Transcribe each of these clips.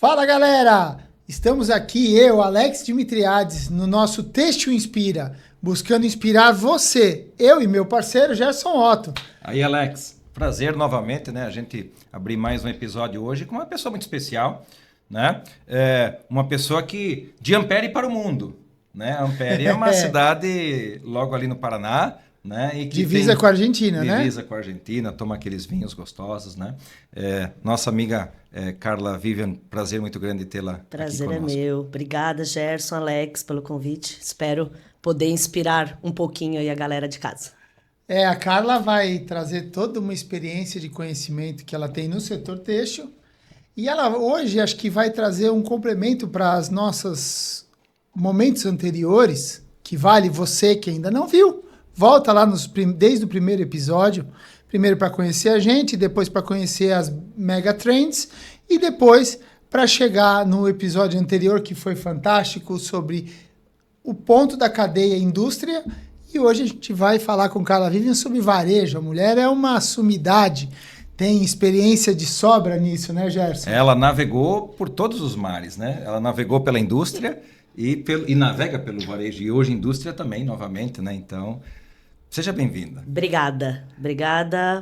Fala, galera! Estamos aqui, eu, Alex Dimitriades, no nosso Têxtil Inspira, buscando inspirar você, eu e meu parceiro Gerson Otto. Aí, Alex, prazer novamente, né? A gente abrir mais um episódio hoje com uma pessoa muito especial, né? Uma pessoa que de Ampere para o mundo, né? Ampere é uma cidade logo ali no Paraná, né? E que divisa com a Argentina, né? Divisa com a Argentina, toma aqueles vinhos gostosos, né? Nossa amiga Carla Vivian, prazer muito grande tê-la aqui conosco. Prazer é meu. Obrigada, Gerson, Alex, pelo convite. Espero poder inspirar um pouquinho aí a galera de casa. A Carla vai trazer toda uma experiência de conhecimento que ela tem no setor têxtil. E ela hoje acho que vai trazer um complemento para os nossos momentos anteriores, que vale você que ainda não viu. Volta lá desde o primeiro episódio, primeiro para conhecer a gente, depois para conhecer as mega trends e depois para chegar no episódio anterior que foi fantástico sobre o ponto da cadeia indústria. E hoje a gente vai falar com Carla Vivian sobre varejo. A mulher é uma sumidade, tem experiência de sobra nisso, né, Gerson? Ela navegou por todos os mares, né? Ela navegou pela indústria e navega pelo varejo. E hoje indústria também, novamente, né? Então, seja bem-vinda. Obrigada.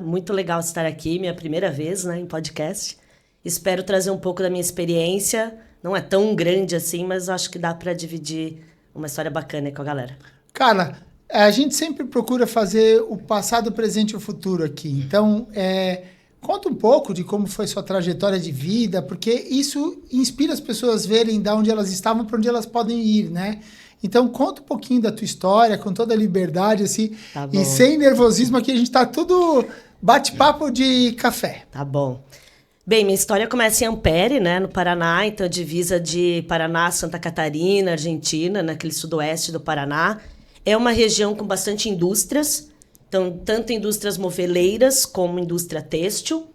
Muito legal estar aqui, minha primeira vez, né, em podcast. Espero trazer um pouco da minha experiência. Não é tão grande assim, mas acho que dá para dividir uma história bacana aí com a galera. Carla, a gente sempre procura fazer o passado, o presente e o futuro aqui. Então, conta um pouco de como foi sua trajetória de vida, porque isso inspira as pessoas a verem de onde elas estavam para onde elas podem ir, né? Então, conta um pouquinho da tua história, com toda a liberdade, assim, Tá bom. e sem nervosismo, aqui a gente tá tudo bate-papo de café. Tá bom. Bem, minha história começa em Ampere, né, no Paraná, então divisa de Paraná, Santa Catarina, Argentina, naquele sudoeste do Paraná. É uma região com bastante indústrias, então tanto indústrias moveleiras como indústria têxtil.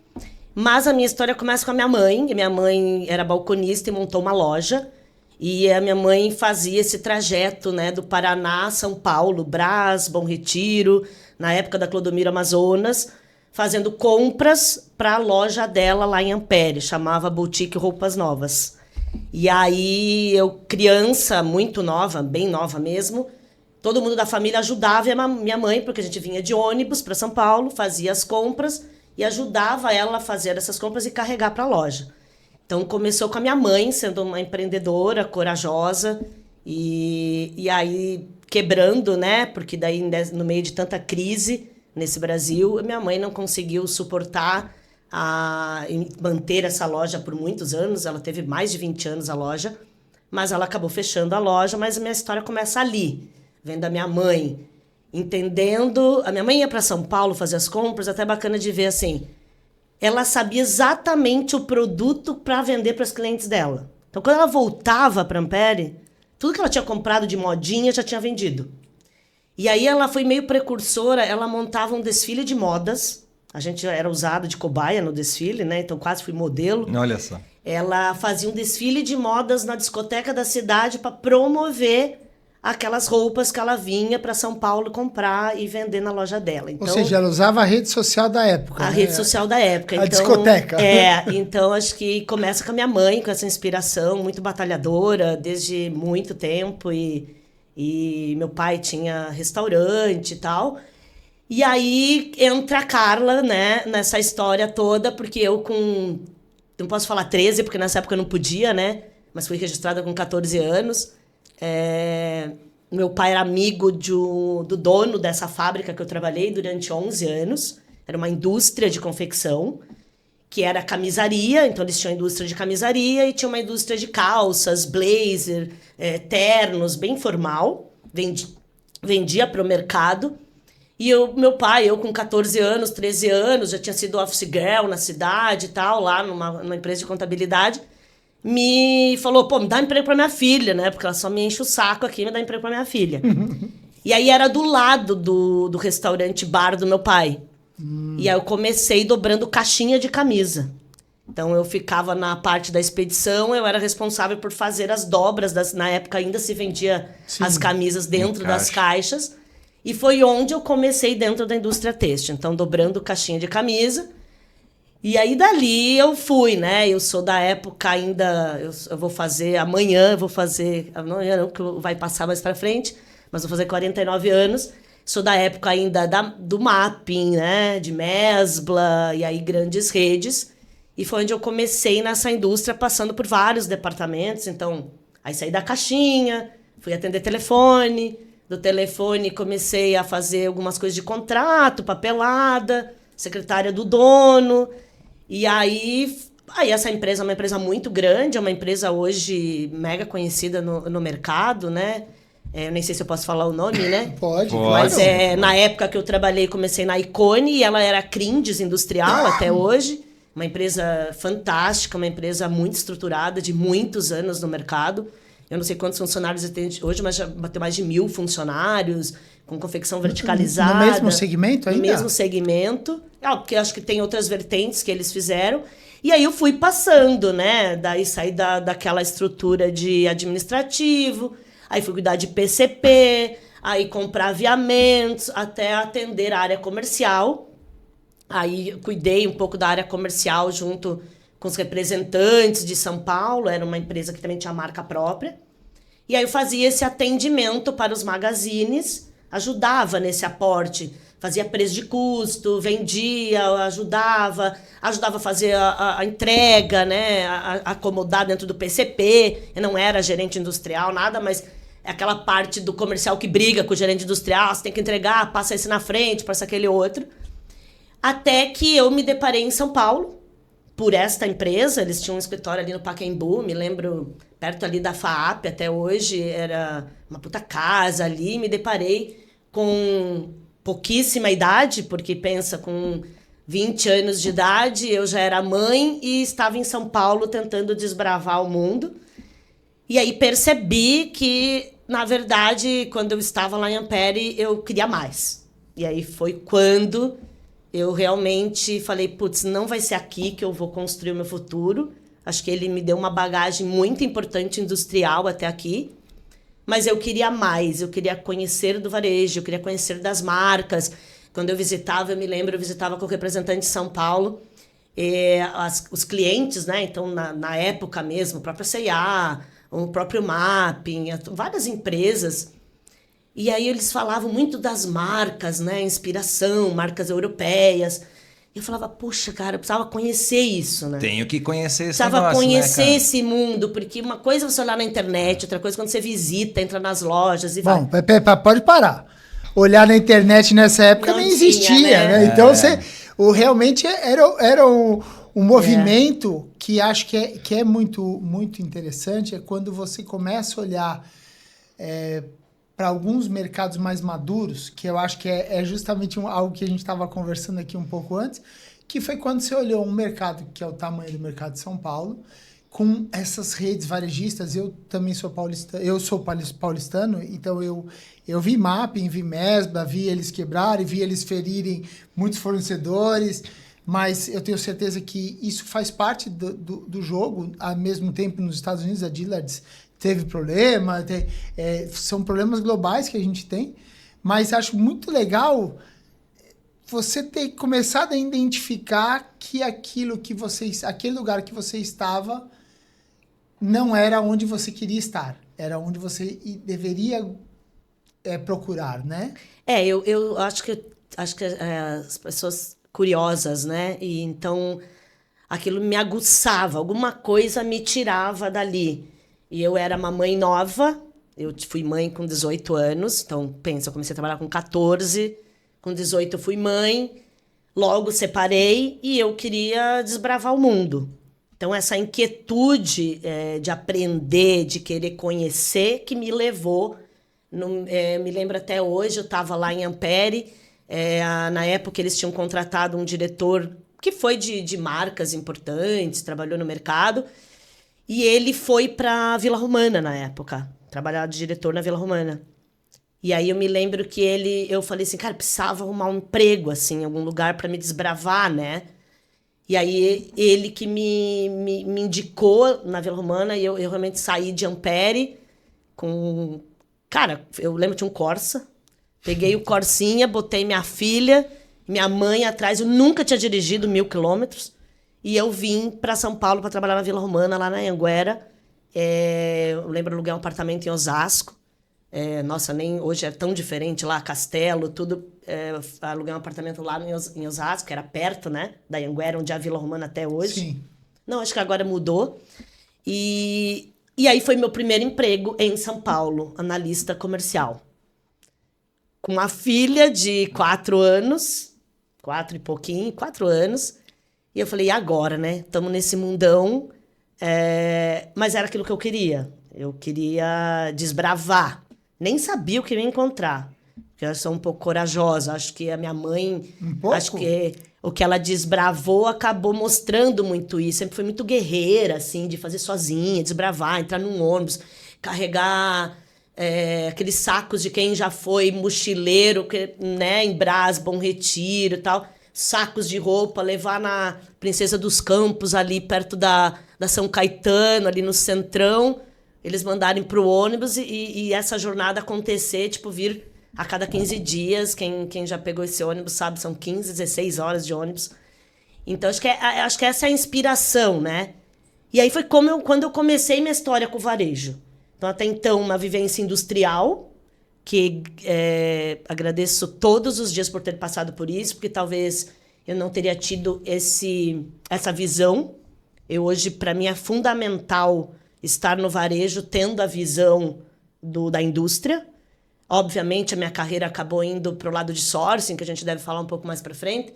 Mas a minha história começa com a minha mãe. Minha mãe era balconista e montou uma loja. E a minha mãe fazia esse trajeto, né, do Paraná, São Paulo, Brás, Bom Retiro, na época da Clodomiro Amazonas, fazendo compras para a loja dela lá em Ampere, chamava Boutique Roupas Novas. E aí eu, criança, muito nova, bem nova mesmo, todo mundo da família ajudava a minha mãe, porque a gente vinha de ônibus para São Paulo, fazia as compras e ajudava ela a fazer essas compras e carregar para a loja. Então, começou com a minha mãe, sendo uma empreendedora, corajosa, e aí quebrando, né? Porque daí, no meio de tanta crise nesse Brasil, minha mãe não conseguiu suportar manter essa loja por muitos anos. Ela teve mais de 20 anos a loja, mas ela acabou fechando a loja. Mas a minha história começa ali, vendo a minha mãe, entendendo... A minha mãe ia para São Paulo fazer as compras, até bacana de ver assim... Ela sabia exatamente o produto para vender para os clientes dela. Então, quando ela voltava para Ampere, tudo que ela tinha comprado de modinha já tinha vendido. E aí ela foi meio precursora, ela montava um desfile de modas. A gente era usado de cobaia no desfile, né? Então quase fui modelo. Olha só. Ela fazia um desfile de modas na discoteca da cidade para promover aquelas roupas que ela vinha para São Paulo comprar e vender na loja dela. Então, ou seja, ela usava a rede social da época. A rede social da época. A discoteca. Então acho que começa com a minha mãe, com essa inspiração, muito batalhadora, desde muito tempo. E meu pai tinha restaurante e tal. E aí entra a Carla, né, nessa história toda, porque eu com... Não posso falar 13, porque nessa época eu não podia, né? Mas fui registrada com 14 anos. Meu pai era amigo do dono dessa fábrica que eu trabalhei durante 11 anos. Era uma indústria de confecção, que era camisaria. Então, eles tinham indústria de camisaria e tinha uma indústria de calças, blazer, ternos, bem formal. Vendia para o mercado. E meu pai, eu com 14 anos, 13 anos, já tinha sido office girl na cidade e tal, lá numa empresa de contabilidade, me falou, pô, me dá emprego pra minha filha, né? Porque ela só me enche o saco aqui, me dá emprego pra minha filha. E aí era do lado do restaurante bar do meu pai. E aí eu comecei dobrando caixinha de camisa. Então eu ficava na parte da expedição, eu era responsável por fazer as dobras, na época ainda se vendia as camisas dentro das caixas. E foi onde eu comecei dentro da indústria têxtil. Então dobrando caixinha de camisa. E aí, dali, eu fui, né? Eu sou da época ainda... Eu vou fazer... Amanhã eu vou fazer... Amanhã não, que vai passar mais pra frente. Mas vou fazer 49 anos. Sou da época ainda do mapping, né? De Mesbla e aí grandes redes. E foi onde eu comecei nessa indústria, passando por vários departamentos. Então, aí saí da caixinha, fui atender telefone. Do telefone comecei a fazer algumas coisas de contrato, papelada, secretária do dono. E aí essa empresa é uma empresa muito grande, é uma empresa hoje mega conhecida no mercado, né? Eu nem sei se eu posso falar o nome, né? Pode. Mas claro. na época que eu trabalhei, comecei na Icone e ela era Crindes Industrial até hoje. Uma empresa fantástica, uma empresa muito estruturada, de muitos anos no mercado. Eu não sei quantos funcionários tem hoje, mas já bateu mais de 1.000 funcionários, com confecção verticalizada. No mesmo segmento ainda? No mesmo segmento. Porque eu acho que tem outras vertentes que eles fizeram. E aí eu fui passando, né? Daí saí daquela estrutura de administrativo, aí fui cuidar de PCP, aí comprar aviamentos, até atender a área comercial. Aí cuidei um pouco da área comercial junto com os representantes de São Paulo, era uma empresa que também tinha marca própria. E aí eu fazia esse atendimento para os magazines, ajudava nesse aporte, fazia preço de custo, vendia, ajudava a fazer a entrega, né, a acomodar dentro do PCP. Eu não era gerente industrial, nada, mas é aquela parte do comercial que briga com o gerente industrial, você tem que entregar, passa esse na frente, passa aquele outro. Até que eu me deparei em São Paulo, por esta empresa, eles tinham um escritório ali no Pacaembu, me lembro, perto ali da FAAP até hoje, era uma puta casa ali, me deparei com pouquíssima idade, porque pensa, com 20 anos de idade, eu já era mãe e estava em São Paulo tentando desbravar o mundo. E aí percebi que, na verdade, quando eu estava lá em Ampere, eu queria mais. E aí foi quando eu realmente falei, putz, não vai ser aqui que eu vou construir o meu futuro. Acho que ele me deu uma bagagem muito importante industrial até aqui. Mas eu queria mais, eu queria conhecer do varejo, eu queria conhecer das marcas. Quando eu visitava, eu me lembro, eu visitava com o representante de São Paulo, os clientes, né? Então, na época mesmo, a própria C&A, o próprio Mapping, várias empresas. E aí eles falavam muito das marcas, né? Inspiração, marcas europeias. E eu falava, poxa, cara, eu precisava conhecer isso, né? Tenho que conhecer esse precisava negócio, conhecer, né, esse mundo, porque uma coisa é você olhar na internet, outra coisa é quando você visita, entra nas lojas e Bom, vai. pode parar. Olhar na internet nessa época Não nem tinha, existia, né? Então, realmente era um movimento que acho que é muito, muito interessante, é quando você começa a olhar para alguns mercados mais maduros, que eu acho que é justamente algo que a gente estava conversando aqui um pouco antes, que foi quando você olhou um mercado que é o tamanho do mercado de São Paulo, com essas redes varejistas. Eu também sou paulistano, paulistano, então eu vi Mapping, vi Mesbla, vi eles quebrarem, vi eles ferirem muitos fornecedores, mas eu tenho certeza que isso faz parte do jogo. Ao mesmo tempo, nos Estados Unidos, a Dillard's teve problema, são problemas globais que a gente tem, mas acho muito legal você ter começado a identificar que aquele lugar que você estava não era onde você queria estar, era onde você deveria procurar, né? Eu acho que as pessoas curiosas, né? E então aquilo me aguçava, alguma coisa me tirava dali. E eu era uma mãe nova, eu fui mãe com 18 anos, então pensa, eu comecei a trabalhar com 14, com 18 eu fui mãe, logo separei e eu queria desbravar o mundo. Então essa inquietude de aprender, de querer conhecer, que me levou, me lembro até hoje, eu estava lá em Ampere, na época eles tinham contratado um diretor que foi de marcas importantes, trabalhou no mercado, e ele foi para Vila Romana na época, trabalhar de diretor na Vila Romana. E aí eu me lembro que eu falei assim, cara, precisava arrumar um emprego, assim, em algum lugar para me desbravar, né? E aí ele que me indicou na Vila Romana, e eu realmente saí de Ampere com... Cara, eu lembro de um Corsa, peguei o Corsinha, botei minha filha, minha mãe atrás, eu nunca tinha dirigido 1.000 quilômetros, E eu vim para São Paulo para trabalhar na Vila Romana, lá na Anhanguera. Eu lembro aluguei um apartamento em Osasco. Nossa, nem hoje é tão diferente lá, Castelo, tudo. Aluguei um apartamento lá em Osasco, que era perto, né, da Anhanguera, onde é a Vila Romana até hoje. Sim. Não, acho que agora mudou. E aí foi meu primeiro emprego em São Paulo, analista comercial. Com uma filha de 4 anos, 4 e pouquinho, 4 anos. E eu falei, e agora, né? Estamos nesse mundão. Mas era aquilo que eu queria. Eu queria desbravar. Nem sabia o que eu ia encontrar. Porque eu sou um pouco corajosa. Acho que a minha mãe... Um pouco? Acho que o que ela desbravou acabou mostrando muito isso. Sempre foi muito guerreira, assim, de fazer sozinha, desbravar, entrar num ônibus, carregar aqueles sacos de quem já foi mochileiro, né, em Brás, Bom Retiro e tal. Sacos de roupa, levar na Princesa dos Campos, ali perto da São Caetano, ali no Centrão. Eles mandarem para o ônibus e essa jornada acontecer, tipo, vir a cada 15 dias. Quem já pegou esse ônibus sabe, são 15, 16 horas de ônibus. Então, acho que essa é a inspiração, né? E aí foi quando eu comecei minha história com o varejo. Então, até então, uma vivência industrial, que agradeço todos os dias por ter passado por isso, porque talvez eu não teria tido essa visão. Hoje, para mim, é fundamental estar no varejo tendo a visão da indústria. Obviamente, a minha carreira acabou indo para o lado de sourcing, que a gente deve falar um pouco mais para frente,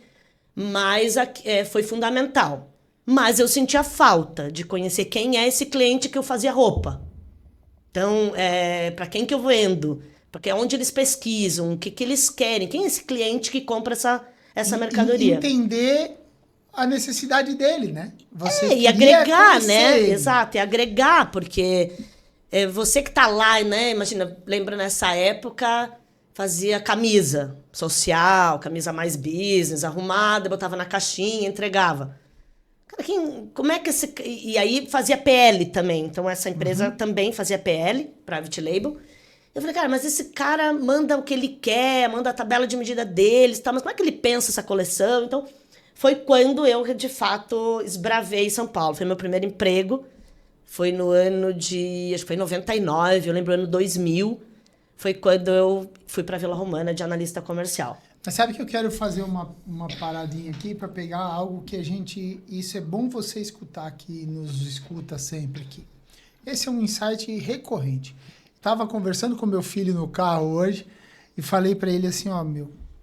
mas foi fundamental. Mas eu sentia falta de conhecer quem é esse cliente que eu fazia roupa. Então, para quem que eu vendo? Porque onde eles pesquisam, o que eles querem, quem é esse cliente que compra essa mercadoria? Entender a necessidade dele, né? E agregar, né? Ele. Exato, e agregar, porque você que tá lá, né? Imagina, lembra nessa época, fazia camisa social, camisa mais business, arrumada, botava na caixinha, entregava. Cara, como é que esse... E aí fazia PL também, então essa empresa também fazia PL, Private Label. Eu falei, cara, mas esse cara manda o que ele quer, manda a tabela de medida deles, tá? Mas como é que ele pensa essa coleção? Então, foi quando eu, de fato, esbravei São Paulo. Foi meu primeiro emprego. Foi no ano de... Acho que foi em 99, eu lembro, ano 2000. Foi quando eu fui para Vila Romana de analista comercial. Mas sabe que eu quero fazer uma paradinha aqui para pegar algo que a gente... Isso é bom você escutar aqui, nos escuta sempre aqui. Esse é um insight recorrente. Estava conversando com meu filho no carro hoje e falei para ele assim,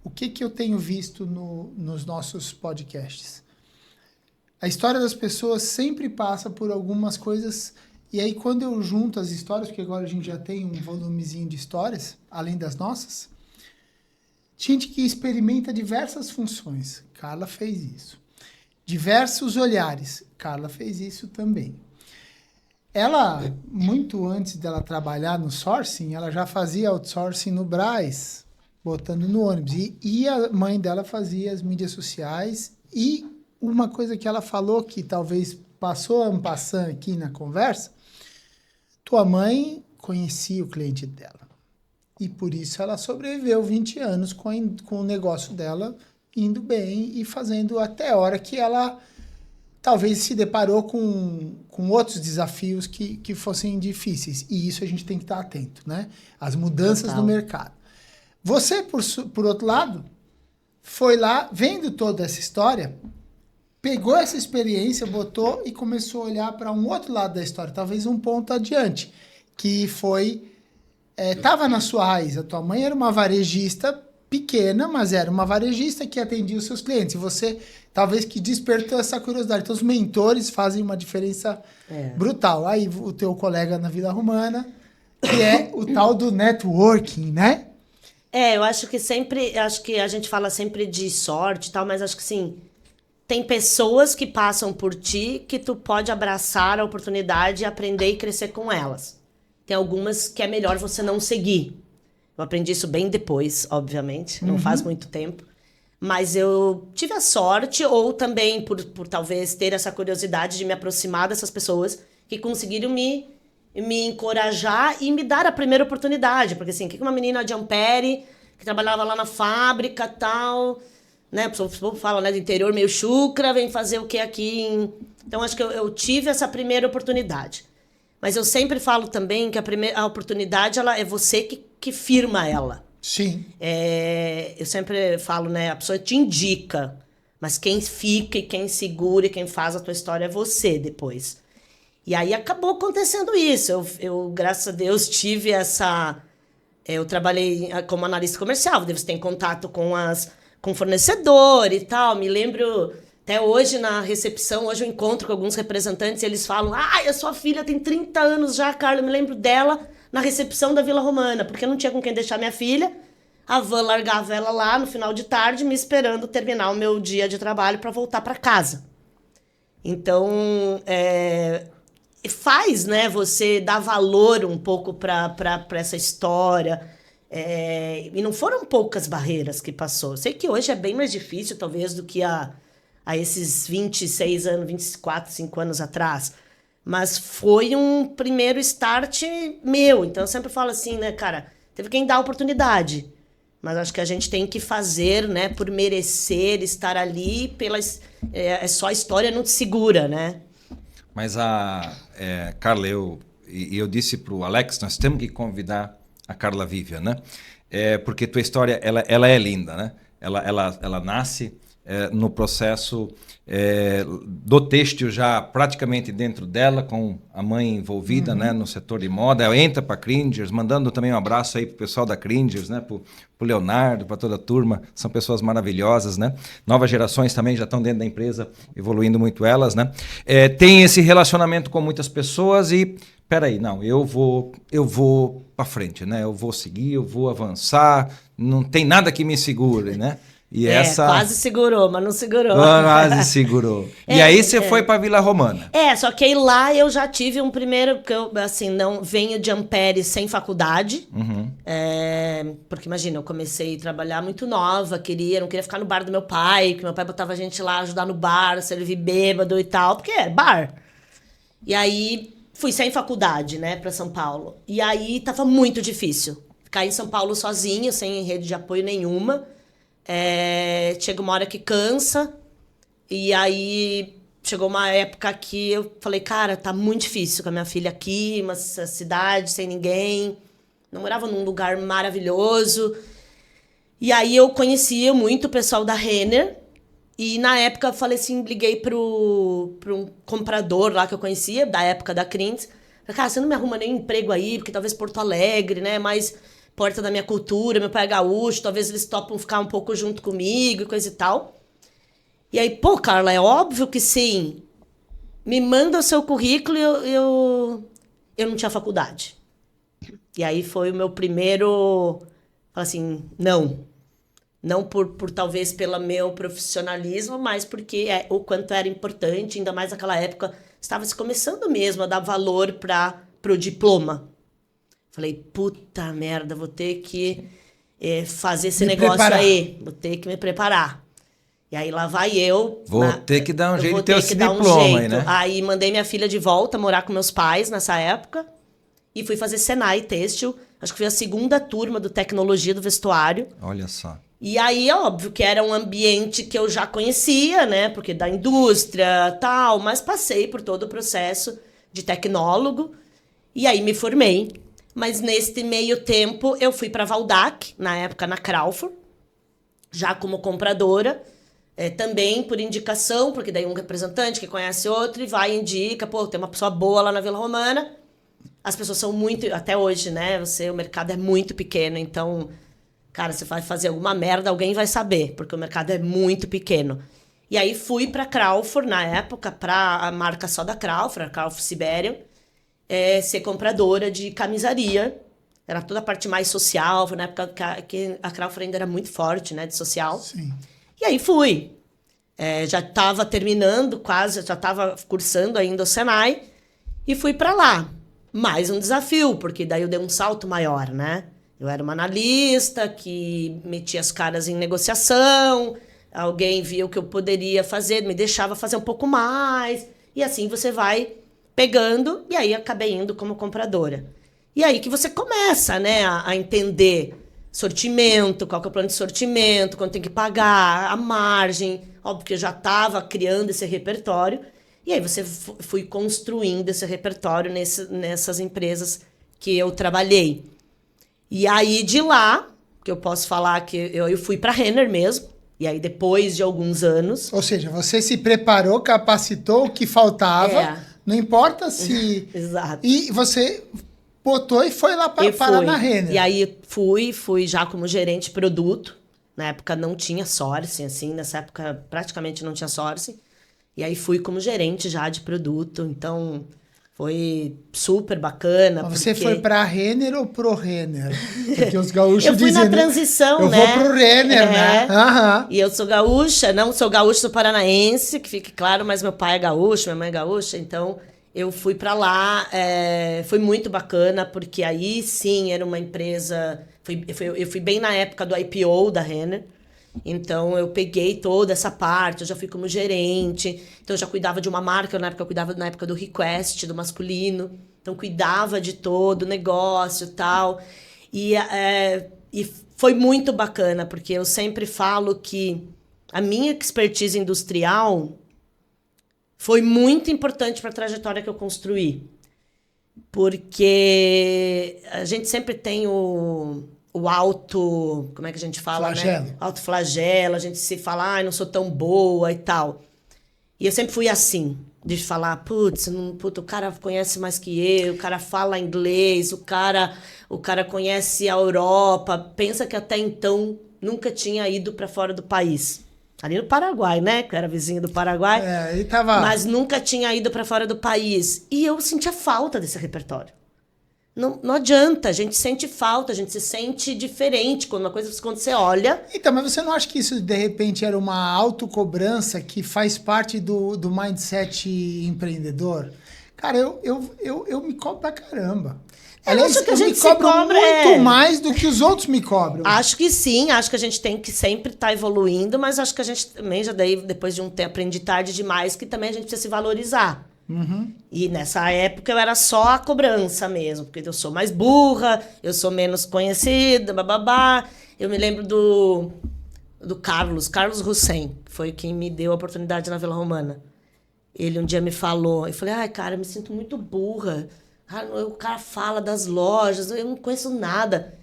o que eu tenho visto nos nossos podcasts? A história das pessoas sempre passa por algumas coisas, e aí quando eu junto as histórias, porque agora a gente já tem um volumezinho de histórias, além das nossas, gente que experimenta diversas funções. Carla fez isso. Diversos olhares. Carla fez isso também. Ela, muito antes dela trabalhar no sourcing, ela já fazia outsourcing no Brás, botando no ônibus. E a mãe dela fazia as mídias sociais. E uma coisa que ela falou, que talvez passou en passant aqui na conversa, tua mãe conhecia o cliente dela. E por isso ela sobreviveu 20 anos com o negócio dela indo bem e fazendo até a hora que ela... talvez se deparou com outros desafios que fossem difíceis. E isso a gente tem que estar atento, né? As mudanças no mercado. Você, por outro lado, foi lá, vendo toda essa história, pegou essa experiência, botou e começou a olhar para um outro lado da história, talvez um ponto adiante, que foi... Estava na sua raiz. A tua mãe era uma varejista pequena, mas era uma varejista que atendia os seus clientes. E você, talvez, que despertou essa curiosidade. Então, os mentores fazem uma diferença brutal. Aí, o teu colega na Vila Romana, que é o tal do networking, né? Eu acho que a gente fala sempre de sorte e tal, mas acho que sim, tem pessoas que passam por ti que tu pode abraçar a oportunidade, aprender e crescer com elas. Tem algumas que é melhor você não seguir. Eu aprendi isso bem depois, obviamente, não faz muito tempo. Mas eu tive a sorte, ou também por talvez ter essa curiosidade de me aproximar dessas pessoas que conseguiram me encorajar e me dar a primeira oportunidade. Porque assim, que uma menina de Ampere, que trabalhava lá na fábrica e tal, né? O povo fala, né, do interior meio chucra, vem fazer o que aqui? Então, acho que eu tive essa primeira oportunidade. Mas eu sempre falo também que a oportunidade ela é você que firma ela. Sim. Eu sempre falo, né? A pessoa te indica, mas quem fica e quem segura e quem faz a tua história é você depois. E aí acabou acontecendo isso. Eu graças a Deus, tive essa... Eu trabalhei como analista comercial, você tem contato com fornecedor e tal. Me lembro, até hoje na recepção, hoje eu encontro com alguns representantes e eles falam: a sua filha tem 30 anos já, Carla. Eu me lembro dela na recepção da Vila Romana, porque eu não tinha com quem deixar minha filha. A van largava ela lá no final de tarde, me esperando terminar o meu dia de trabalho para voltar para casa. Então, faz, né, você dar valor um pouco para essa história. E não foram poucas barreiras que passou. Eu sei que hoje é bem mais difícil, talvez, do que a esses 26 anos, 24, 5 anos atrás. Mas foi um primeiro start meu. Então, eu sempre falo assim, né, cara, teve quem dá a oportunidade. Mas acho que a gente tem que fazer, né, por merecer estar ali. Só a história não te segura, né? Mas Carla, eu disse para o Alex, nós temos que convidar a Carla Vivian, né? Porque tua história ela é linda, né? Ela nasce no processo do têxtil já praticamente dentro dela, com a mãe envolvida, né, no setor de moda. Ela entra para a Cringers, mandando também um abraço aí pro pessoal da Cringers, né, pro Leonardo, para toda a turma. São pessoas maravilhosas, né? Novas gerações também já estão dentro da empresa, evoluindo muito elas, né? Tem esse relacionamento com muitas pessoas e peraí, não, eu vou para frente, né? Eu vou seguir, eu vou avançar, não tem nada que me segure, né? E quase segurou, mas não segurou. Quase segurou. E aí você foi para Vila Romana. Só que aí lá eu já tive um primeiro, porque eu, assim, não venho de Ampere sem faculdade. Porque imagina, eu comecei a trabalhar muito nova, não queria ficar no bar do meu pai, que meu pai botava a gente lá ajudar no bar, servir bêbado e tal, porque é bar. E aí fui sem faculdade, né, para São Paulo. E aí tava muito difícil. Ficar em São Paulo sozinha, sem rede de apoio nenhuma. Chega uma hora que cansa. E aí chegou uma época que eu falei, cara, tá muito difícil com a minha filha aqui, uma cidade sem ninguém. Não morava num lugar maravilhoso. E aí eu conhecia muito o pessoal da Renner. E na época eu falei assim, liguei pro um comprador lá que eu conhecia, da época da Cringers. Falei, cara, você não me arruma nenhum emprego aí, porque talvez Porto Alegre, né, mais porta da minha cultura, meu pai é gaúcho, talvez eles topam ficar um pouco junto comigo e coisa e tal. E aí, pô, Carla, é óbvio que sim. Me manda o seu currículo e eu não tinha faculdade. E aí foi o meu primeiro... Falei assim, não por talvez pelo meu profissionalismo, mas porque o quanto era importante, ainda mais naquela época, estava se começando mesmo a dar valor para o diploma. Falei, puta merda, vou ter que fazer esse negócio aí. Vou ter que me preparar. E aí lá vai eu. Vou ter que dar um jeito de ter esse diploma aí, né? Aí mandei minha filha de volta morar com meus pais nessa época. E fui fazer Senai Têxtil. Acho que foi a segunda turma do Tecnologia do Vestuário. Olha só. E aí, óbvio que era um ambiente que eu já conhecia, né? Porque da indústria tal. Mas passei por todo o processo de tecnólogo. E aí me formei. Mas neste meio tempo eu fui para a Valdac, na época na Crawford, já como compradora, também por indicação, porque daí um representante que conhece outro e vai e indica, pô, tem uma pessoa boa lá na Vila Romana. As pessoas são muito, até hoje, né, o mercado é muito pequeno, então, cara, você vai fazer alguma merda, alguém vai saber, porque o mercado é muito pequeno. E aí fui para a Crawford, na época, para a marca só da Crawford, a Crawford Siberian, ser compradora de camisaria. Era toda a parte mais social, foi na época que a Crawford ainda era muito forte, né, de social. Sim. E aí fui. Já estava terminando quase, já estava cursando ainda o Senai, e fui para lá. Mais um desafio, porque daí eu dei um salto maior, né? Eu era uma analista que metia as caras em negociação, alguém via o que eu poderia fazer, me deixava fazer um pouco mais, e assim você vai pegando, e aí acabei indo como compradora. E aí que você começa, né, a entender sortimento, qual que é o plano de sortimento, quanto tem que pagar, a margem. Óbvio que eu já estava criando esse repertório. E aí fui construindo esse repertório nessas empresas que eu trabalhei. E aí, de lá, que eu posso falar que eu fui para a Renner mesmo. E aí, depois de alguns anos... Ou seja, você se preparou, capacitou o que faltava, não importa se... Exato. E você botou e foi lá parar na Renner. E aí, fui já como gerente de produto. Na época não tinha sourcing, assim. Nessa época, praticamente não tinha sourcing. E aí, fui como gerente já de produto. Então... Foi super bacana. Mas você foi para a Renner ou pro Renner? Porque os gaúchos eu fui dizem, na transição, eu né? vou pro Renner, né? E eu sou gaúcha, não sou gaúcha, sou paranaense, que fique claro, mas meu pai é gaúcho, minha mãe é gaúcha, então eu fui para lá. Foi muito bacana, porque aí sim era uma empresa... Eu fui bem na época do IPO da Renner. Então, eu peguei toda essa parte, eu já fui como gerente, então eu já cuidava de uma marca, na época eu cuidava na época do Request, do masculino, então cuidava de todo o negócio e tal. E foi muito bacana, porque eu sempre falo que a minha expertise industrial foi muito importante para a trajetória que eu construí. Porque a gente sempre tem o auto... Como é que a gente fala, flagelo. Né? Autoflagelo. A gente se fala, não sou tão boa e tal. E eu sempre fui assim. De falar, o cara conhece mais que eu. O cara fala inglês. O cara conhece a Europa. Pensa que até então nunca tinha ido para fora do país. Ali no Paraguai, né? Que eu era vizinho do Paraguai. Ele tava... Mas nunca tinha ido para fora do país. E eu sentia falta desse repertório. Não adianta, a gente sente falta, a gente se sente diferente quando você olha. Então, mas você não acha que isso, de repente, era uma autocobrança que faz parte do mindset empreendedor? Cara, eu me cobro pra caramba. Aliás, acho que a eu gente me cobro cobra, muito mais do que os outros me cobram. Acho que sim, acho que a gente tem que sempre estar evoluindo, mas acho que a gente também já depois de um tempo, aprendi tarde demais, que também a gente precisa se valorizar. Uhum. E nessa época eu era só a cobrança mesmo, porque eu sou mais burra, eu sou menos conhecida, bababá. Eu me lembro do Carlos Russen, que foi quem me deu a oportunidade na Vila Romana. Ele um dia me falou, eu falei, cara, eu me sinto muito burra. O cara fala das lojas, eu não conheço nada.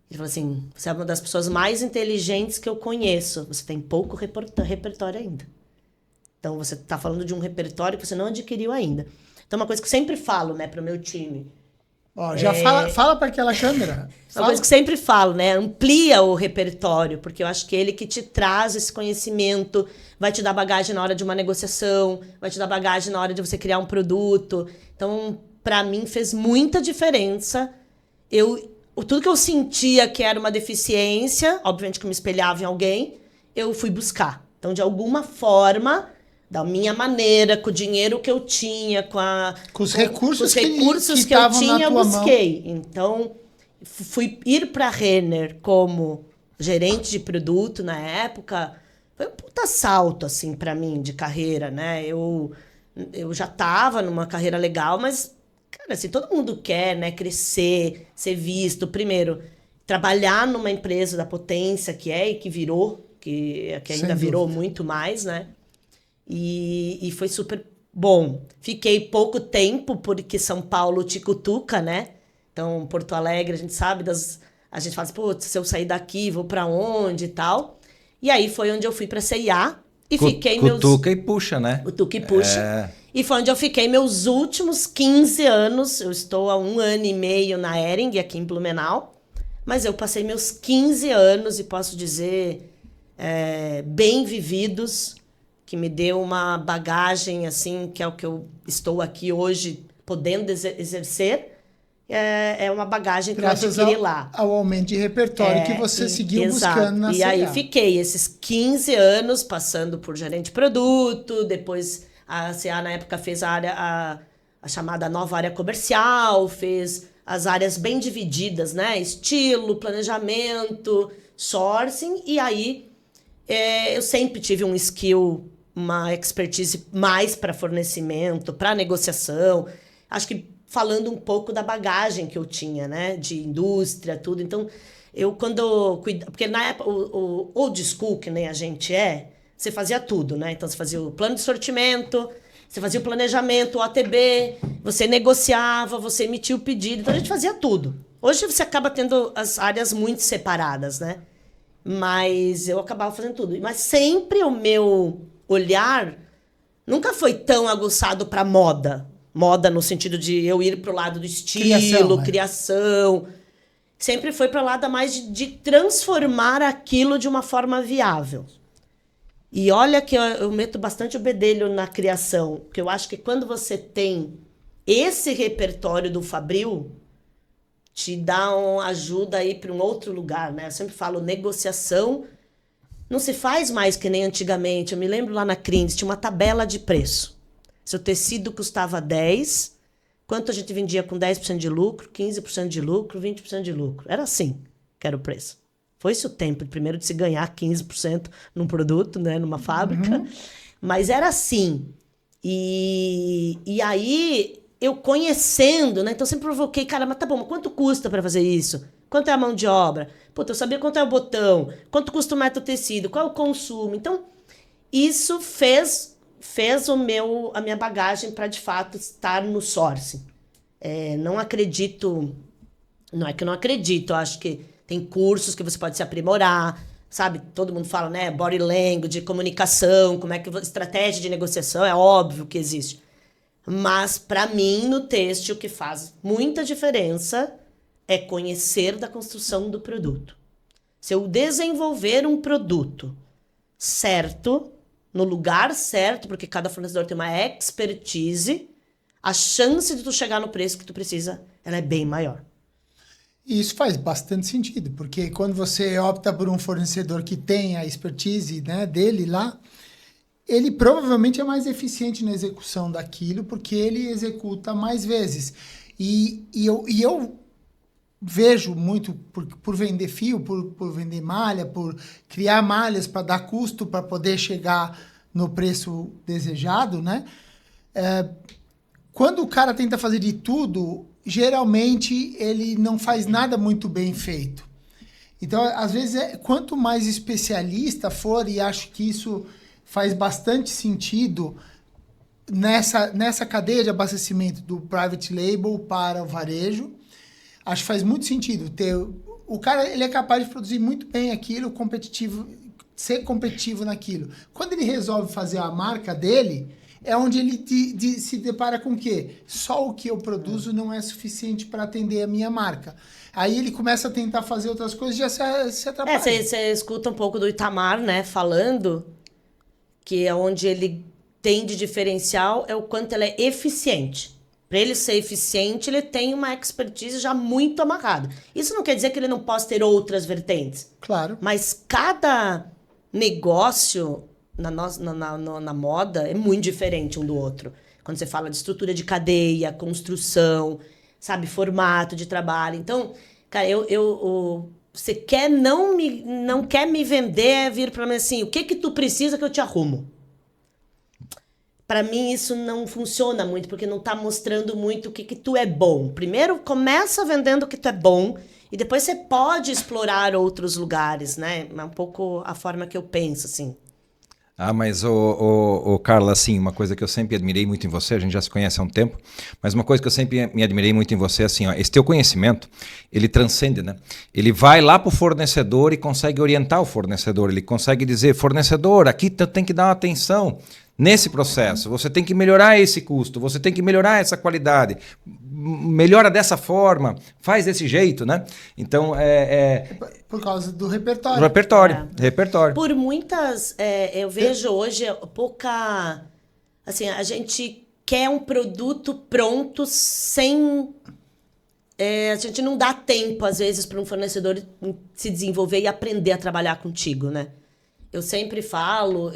Ele falou assim, você é uma das pessoas mais inteligentes que eu conheço, você tem pouco repertório ainda. Então, você está falando de um repertório que você não adquiriu ainda. Então, uma coisa que eu sempre falo, né, para o meu time. Já fala para aquela câmera. Uma coisa que eu sempre falo, né? Amplia o repertório, porque eu acho que ele que te traz esse conhecimento, vai te dar bagagem na hora de uma negociação, vai te dar bagagem na hora de você criar um produto. Então, para mim, fez muita diferença. Tudo que eu sentia que era uma deficiência, obviamente que eu me espelhava em alguém, eu fui buscar. Então, de alguma forma... da minha maneira, com o dinheiro que eu tinha, com os recursos que eu tinha, eu busquei. Então, fui ir para a Renner como gerente de produto na época, foi um puta salto, assim, para mim, de carreira, né? Eu já estava numa carreira legal, mas, cara, assim, todo mundo quer, né, crescer, ser visto. Primeiro, trabalhar numa empresa da potência que é e que virou, que ainda virou muito mais, né? E foi super bom. Fiquei pouco tempo, porque São Paulo te cutuca, né? Então, Porto Alegre, a gente sabe a gente fala assim, se eu sair daqui, vou pra onde e tal. E aí foi onde eu fui pra C&A e fiquei Cutuca e puxa, né? Cutuca e puxa. E foi onde eu fiquei meus últimos 15 anos. Eu estou há 1 ano e meio na Hering, aqui em Blumenau. Mas eu passei meus 15 anos, e posso dizer, bem vividos, que me deu uma bagagem, assim, que é o que eu estou aqui hoje podendo exercer, é uma bagagem que graças eu adquiri lá. Ao aumento de repertório que você seguiu buscando na E aí fiquei esses 15 anos passando por gerente de produto, depois a CA na época fez a chamada nova área comercial, fez as áreas bem divididas, né? Estilo, planejamento, sourcing, e aí eu sempre tive um skill, uma expertise mais para fornecimento, para negociação. Acho que falando um pouco da bagagem que eu tinha, né? De indústria, tudo. Então, Porque na época, o old school, que nem a gente você fazia tudo, né? Então, você fazia o plano de sortimento, você fazia o planejamento, o ATB, você negociava, você emitia o pedido. Então, a gente fazia tudo. Hoje, você acaba tendo as áreas muito separadas, né? Mas eu acabava fazendo tudo. Mas sempre o meu olhar nunca foi tão aguçado para moda. Moda no sentido de eu ir para o lado do estilo, criação. Sempre foi para o lado mais de transformar aquilo de uma forma viável. E olha que eu meto bastante o bedelho na criação, porque eu acho que quando você tem esse repertório do Fabril, te dá uma ajuda a ir para um outro lugar, né? Eu sempre falo, negociação não se faz mais que nem antigamente. Eu me lembro lá na Crins, tinha uma tabela de preço. Se o tecido custava 10, quanto a gente vendia com 10% de lucro, 15% de lucro, 20% de lucro. Era assim que era o preço. Foi-se o tempo, primeiro, de se ganhar 15% num produto, né, numa fábrica. Mas era assim. E aí, eu conhecendo, né? Então, eu sempre provoquei, cara, mas tá bom, mas quanto custa para fazer isso? Quanto é a mão de obra? Puta, eu sabia quanto é o botão, quanto custa o metro tecido, qual é o consumo. Então, isso fez a minha bagagem para, de fato, estar no sourcing. Não acredito... Não é que eu não acredito, eu acho que tem cursos que você pode se aprimorar, sabe? Todo mundo fala, né? Body language, comunicação, estratégia de negociação, é óbvio que existe. Mas, para mim, no têxtil, o que faz muita diferença é conhecer da construção do produto. Se eu desenvolver um produto certo, no lugar certo, porque cada fornecedor tem uma expertise, a chance de tu chegar no preço que tu precisa, ela é bem maior. E isso faz bastante sentido, porque quando você opta por um fornecedor que tem a expertise, né, dele lá, ele provavelmente é mais eficiente na execução daquilo, porque ele executa mais vezes. E eu vejo muito, por vender fio, por vender malha, por criar malhas para dar custo para poder chegar no preço desejado, né? Quando o cara tenta fazer de tudo, geralmente ele não faz nada muito bem feito. Então, às vezes, quanto mais especialista for, e acho que isso faz bastante sentido nessa cadeia de abastecimento do private label para o varejo, acho que faz muito sentido ter... O cara, ele é capaz de produzir muito bem aquilo, ser competitivo naquilo. Quando ele resolve fazer a marca dele, é onde ele se depara com o quê? Só o que eu produzo não é suficiente para atender a minha marca. Aí ele começa a tentar fazer outras coisas e já se atrapalha. Você escuta um pouco do Itamar, né, falando que é onde ele tem de diferencial é o quanto ela é eficiente. Para ele ser eficiente, ele tem uma expertise já muito amarrada. Isso não quer dizer que ele não possa ter outras vertentes. Claro. Mas cada negócio na moda é muito diferente um do outro. Quando você fala de estrutura de cadeia, construção, sabe, formato de trabalho. Então, cara, você não quer me vender, vir para mim assim, o que tu precisa que eu te arrumo? Para mim isso não funciona muito, porque não tá mostrando muito o que tu é bom. Primeiro começa vendendo o que tu é bom e depois você pode explorar outros lugares, né? É um pouco a forma que eu penso, assim. Mas, Carla, assim, uma coisa que eu sempre admirei muito em você, a gente já se conhece há um tempo, mas uma coisa que eu sempre me admirei muito em você, assim, esse teu conhecimento, ele transcende, né? Ele vai lá para o fornecedor e consegue orientar o fornecedor, ele consegue dizer, fornecedor, aqui tu tem que dar uma atenção nesse processo, você tem que melhorar esse custo, você tem que melhorar essa qualidade, melhora dessa forma, faz desse jeito, né? Então, Por causa do repertório. Repertório. Por muitas... eu vejo hoje pouca... Assim, a gente quer um produto pronto sem... a gente não dá tempo, às vezes, para um fornecedor se desenvolver e aprender a trabalhar contigo, né? Eu sempre falo,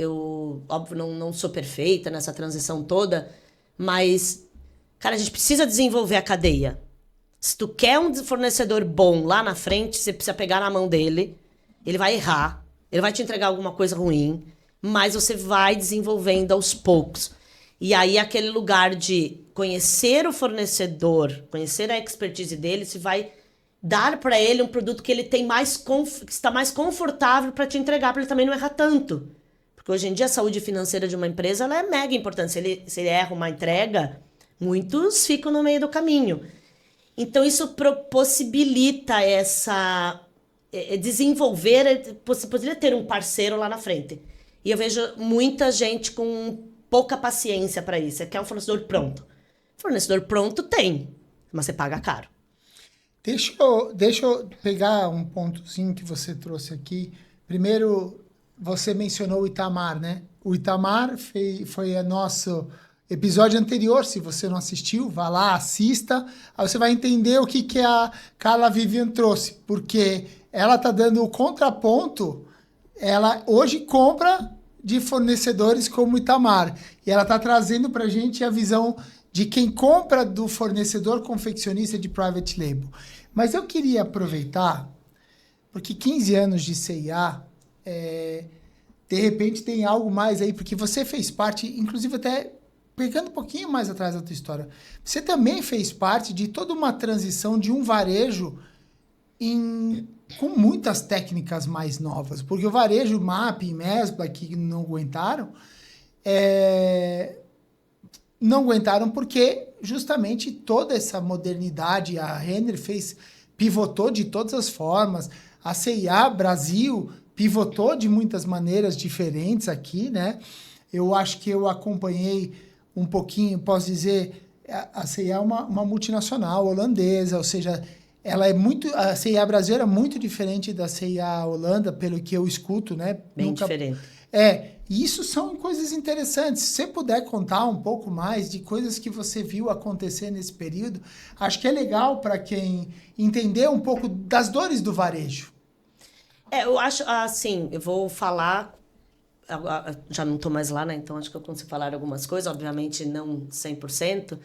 óbvio, não sou perfeita nessa transição toda, mas, cara, a gente precisa desenvolver a cadeia. Se tu quer um fornecedor bom lá na frente, você precisa pegar na mão dele, ele vai errar, ele vai te entregar alguma coisa ruim, mas você vai desenvolvendo aos poucos. E aí, aquele lugar de conhecer o fornecedor, conhecer a expertise dele, você vai dar para ele um produto que ele tem que está mais confortável para te entregar, para ele também não errar tanto. Porque hoje em dia a saúde financeira de uma empresa ela é mega importante. Se ele erra uma entrega, muitos ficam no meio do caminho. Então isso possibilita essa desenvolver, poderia ter um parceiro lá na frente. E eu vejo muita gente com pouca paciência para isso. Você quer um fornecedor pronto. Fornecedor pronto tem, mas você paga caro. Deixa eu pegar um pontozinho que você trouxe aqui. Primeiro, você mencionou o Itamar, né? O Itamar foi o nosso episódio anterior. Se você não assistiu, vá lá, assista. Aí você vai entender o que a Carla Vivian trouxe. Porque ela está dando o contraponto. Ela hoje compra de fornecedores como o Itamar. E ela está trazendo para a gente a visão de quem compra do fornecedor confeccionista de private label. Mas eu queria aproveitar, porque 15 anos de C&A, de repente tem algo mais aí, porque você fez parte, inclusive até pegando um pouquinho mais atrás da tua história, você também fez parte de toda uma transição de um varejo com muitas técnicas mais novas, porque o varejo MAP e Mesbla, que não aguentaram, porque justamente toda essa modernidade, a Renner pivotou de todas as formas, a C&A Brasil pivotou de muitas maneiras diferentes aqui, né? Eu acho que eu acompanhei um pouquinho, posso dizer, a C&A é uma multinacional holandesa, ou seja, a C&A Brasil era muito diferente da C&A Holanda, pelo que eu escuto, né? Bem diferente. E isso são coisas interessantes. Se você puder contar um pouco mais de coisas que você viu acontecer nesse período, acho que é legal para quem entender um pouco das dores do varejo. Eu acho, assim, eu vou falar, já não estou mais lá, né? Então acho que eu consigo falar algumas coisas, obviamente não 100%,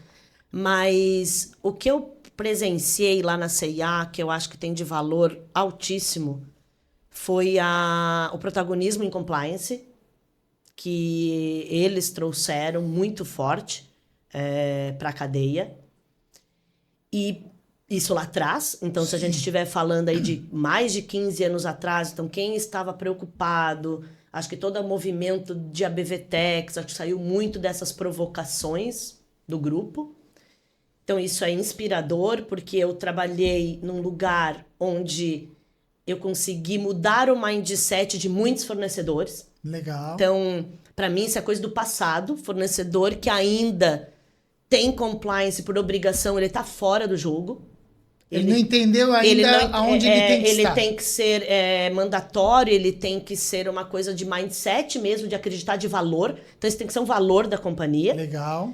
mas o que eu presenciei lá na C&A, que eu acho que tem de valor altíssimo, foi o protagonismo em compliance, que eles trouxeram muito forte para a cadeia. E isso lá atrás, então se a gente estiver falando aí de mais de 15 anos atrás, então quem estava preocupado, acho que todo o movimento de ABVTEX, acho que saiu muito dessas provocações do grupo. Então isso é inspirador, porque eu trabalhei num lugar onde eu consegui mudar o mindset de muitos fornecedores. Legal. Então, para mim, isso é coisa do passado. Fornecedor que ainda tem compliance por obrigação, ele está fora do jogo. Ele não entendeu ainda aonde ele tem que estar. Ele tem que ser mandatório, ele tem que ser uma coisa de mindset mesmo, de acreditar de valor. Então, isso tem que ser um valor da companhia. Legal.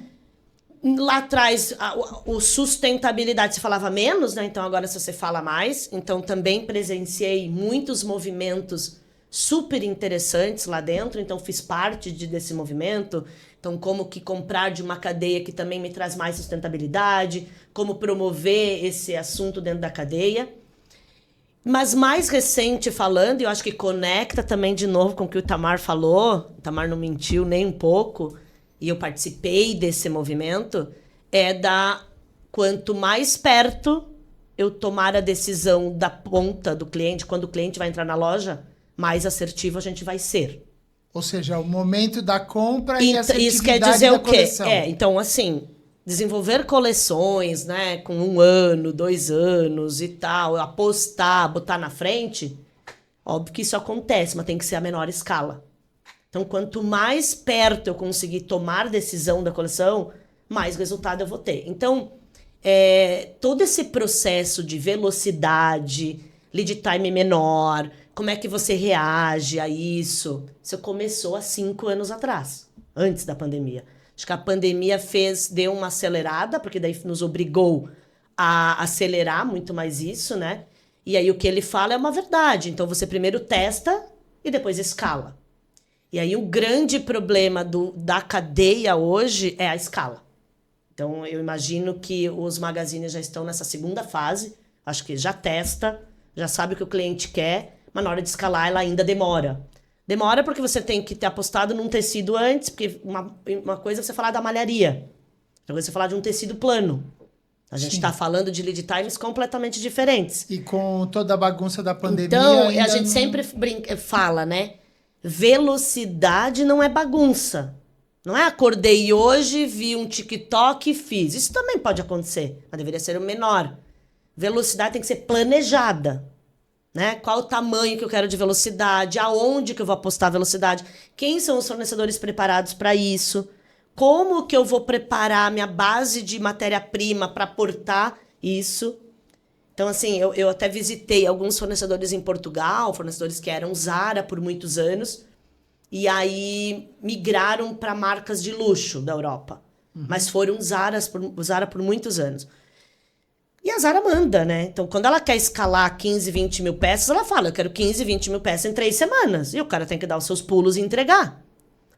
Lá atrás, o sustentabilidade se falava menos, né? Então agora você fala mais. Então também presenciei muitos movimentos super interessantes lá dentro. Então fiz parte desse movimento. Então como que comprar de uma cadeia que também me traz mais sustentabilidade, como promover esse assunto dentro da cadeia. Mas mais recente falando, e eu acho que conecta também de novo com o que o Itamar falou, o Itamar não mentiu nem um pouco, e eu participei desse movimento, quanto mais perto eu tomar a decisão da ponta do cliente, quando o cliente vai entrar na loja, mais assertivo a gente vai ser. Ou seja, o momento da compra e a assertividade isso quer dizer o quê? Coleção. Então, assim, desenvolver coleções, né, com 1 ano, 2 anos e tal, apostar, botar na frente, óbvio que isso acontece, mas tem que ser a menor escala. Então, quanto mais perto eu conseguir tomar decisão da coleção, mais resultado eu vou ter. Então, todo esse processo de velocidade, lead time menor, como é que você reage a isso? Isso começou há 5 anos atrás, antes da pandemia. Acho que a pandemia deu uma acelerada, porque daí nos obrigou a acelerar muito mais isso, né? E aí o que ele fala é uma verdade. Então, você primeiro testa e depois escala. E aí o grande problema da cadeia hoje é a escala. Então eu imagino que os magazines já estão nessa segunda fase, acho que já testa, já sabe o que o cliente quer, mas na hora de escalar ela ainda demora. Demora porque você tem que ter apostado num tecido antes, porque uma coisa é você falar da malharia, outra coisa é você falar de um tecido plano. A gente Sim. está falando de lead times completamente diferentes. E com toda a bagunça da pandemia... Então, ainda a gente não- sempre fala, né? Velocidade não é bagunça. Não é acordei hoje, vi um TikTok e fiz. Isso também pode acontecer, mas deveria ser o menor. Velocidade tem que ser planejada. Né? Qual o tamanho que eu quero de velocidade, aonde que eu vou apostar a velocidade, quem são os fornecedores preparados para isso, como que eu vou preparar a minha base de matéria-prima para aportar isso. Então, assim, eu até visitei alguns fornecedores em Portugal, fornecedores que eram Zara por muitos anos, e aí migraram para marcas de luxo da Europa. Mas foram Zara por muitos anos. E a Zara manda, né? Então, quando ela quer escalar 15, 20 mil peças, ela fala, eu quero 15, 20 mil peças em 3 semanas. E o cara tem que dar os seus pulos e entregar.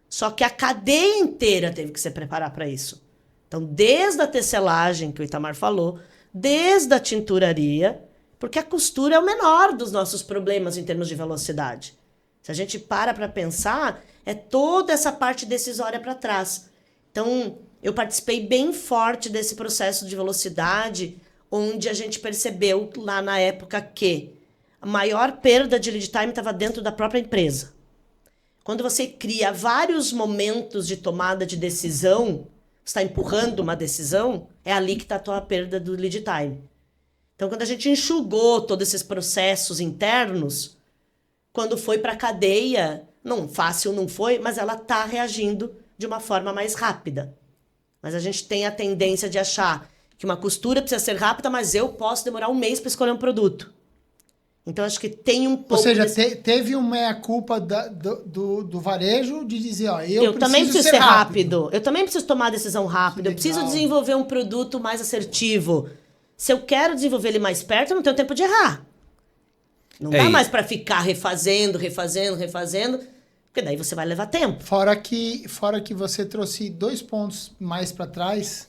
Só que a cadeia inteira teve que se preparar para isso. Então, desde a tecelagem, que o Itamar falou, desde a tinturaria, porque a costura é o menor dos nossos problemas em termos de velocidade. Se a gente para pensar, é toda essa parte decisória para trás. Então, eu participei bem forte desse processo de velocidade, onde a gente percebeu lá na época que a maior perda de lead time estava dentro da própria empresa. Quando você cria vários momentos de tomada de decisão, está empurrando uma decisão, é ali que está a tua perda do lead time. Então, quando a gente enxugou todos esses processos internos, quando foi para a cadeia, não fácil não foi, mas ela está reagindo de uma forma mais rápida. Mas a gente tem a tendência de achar que uma costura precisa ser rápida, mas eu posso demorar um mês para escolher um produto. Então, acho que tem um pouco... Ou seja, teve uma meia-culpa do varejo de dizer, ó, eu também preciso ser ser rápido. Eu também preciso tomar a decisão rápida. Eu preciso legal. desenvolver um produto mais assertivo. Se eu quero desenvolver ele mais perto, eu não tenho tempo de errar. Não dá mais para ficar refazendo, porque daí você vai levar tempo. Fora que você trouxe 2 pontos mais para trás.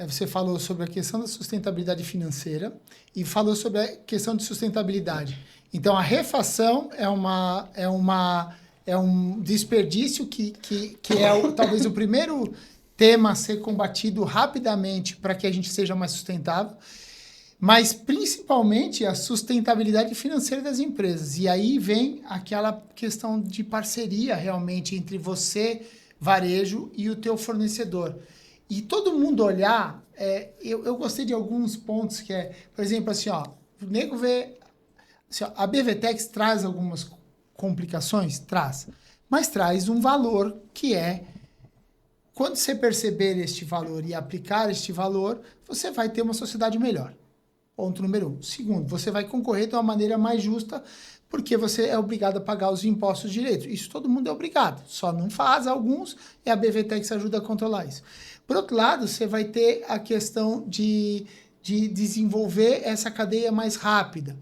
Você falou sobre a questão da sustentabilidade financeira e falou sobre a questão de sustentabilidade. Então, a refação é um desperdício que é talvez o primeiro tema a ser combatido rapidamente para que a gente seja mais sustentável, mas principalmente a sustentabilidade financeira das empresas. E aí vem aquela questão de parceria realmente entre você, varejo, e o teu fornecedor. E todo mundo olhar, eu gostei de alguns pontos que por exemplo, assim, ó, o nego vê, assim, ó, a BVTEX traz algumas complicações? Traz. Mas traz um valor que quando você perceber este valor e aplicar este valor, você vai ter uma sociedade melhor. Ponto número 1. Segundo, você vai concorrer de uma maneira mais justa, porque você é obrigado a pagar os impostos direitos. Isso todo mundo é obrigado. Só não faz alguns, e a BVTEX ajuda a controlar isso. Por outro lado, você vai ter a questão de desenvolver essa cadeia mais rápida,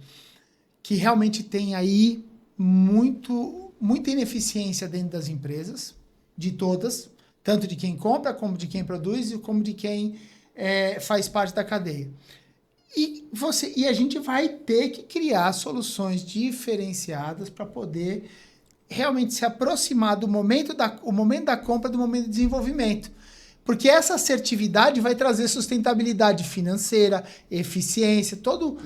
que realmente tem aí muita ineficiência dentro das empresas, de todas, tanto de quem compra, como de quem produz, como de quem faz parte da cadeia. E a gente vai ter que criar soluções diferenciadas para poder realmente se aproximar do momento da compra do momento de desenvolvimento. Porque essa assertividade vai trazer sustentabilidade financeira, eficiência, todo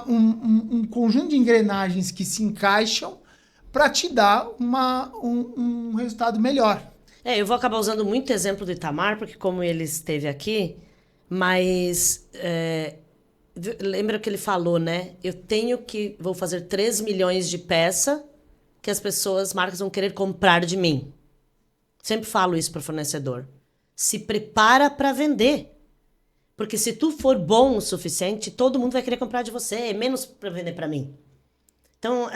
um conjunto de engrenagens que se encaixam para te dar um resultado melhor. Eu vou acabar usando muito exemplo do Itamar, porque como ele esteve aqui, mas lembra que ele falou, né? Vou fazer 3 milhões de peça que as marcas vão querer comprar de mim. Sempre falo isso para o fornecedor. Se prepara para vender. Porque se tu for bom o suficiente, todo mundo vai querer comprar de você, menos para vender para mim. Então,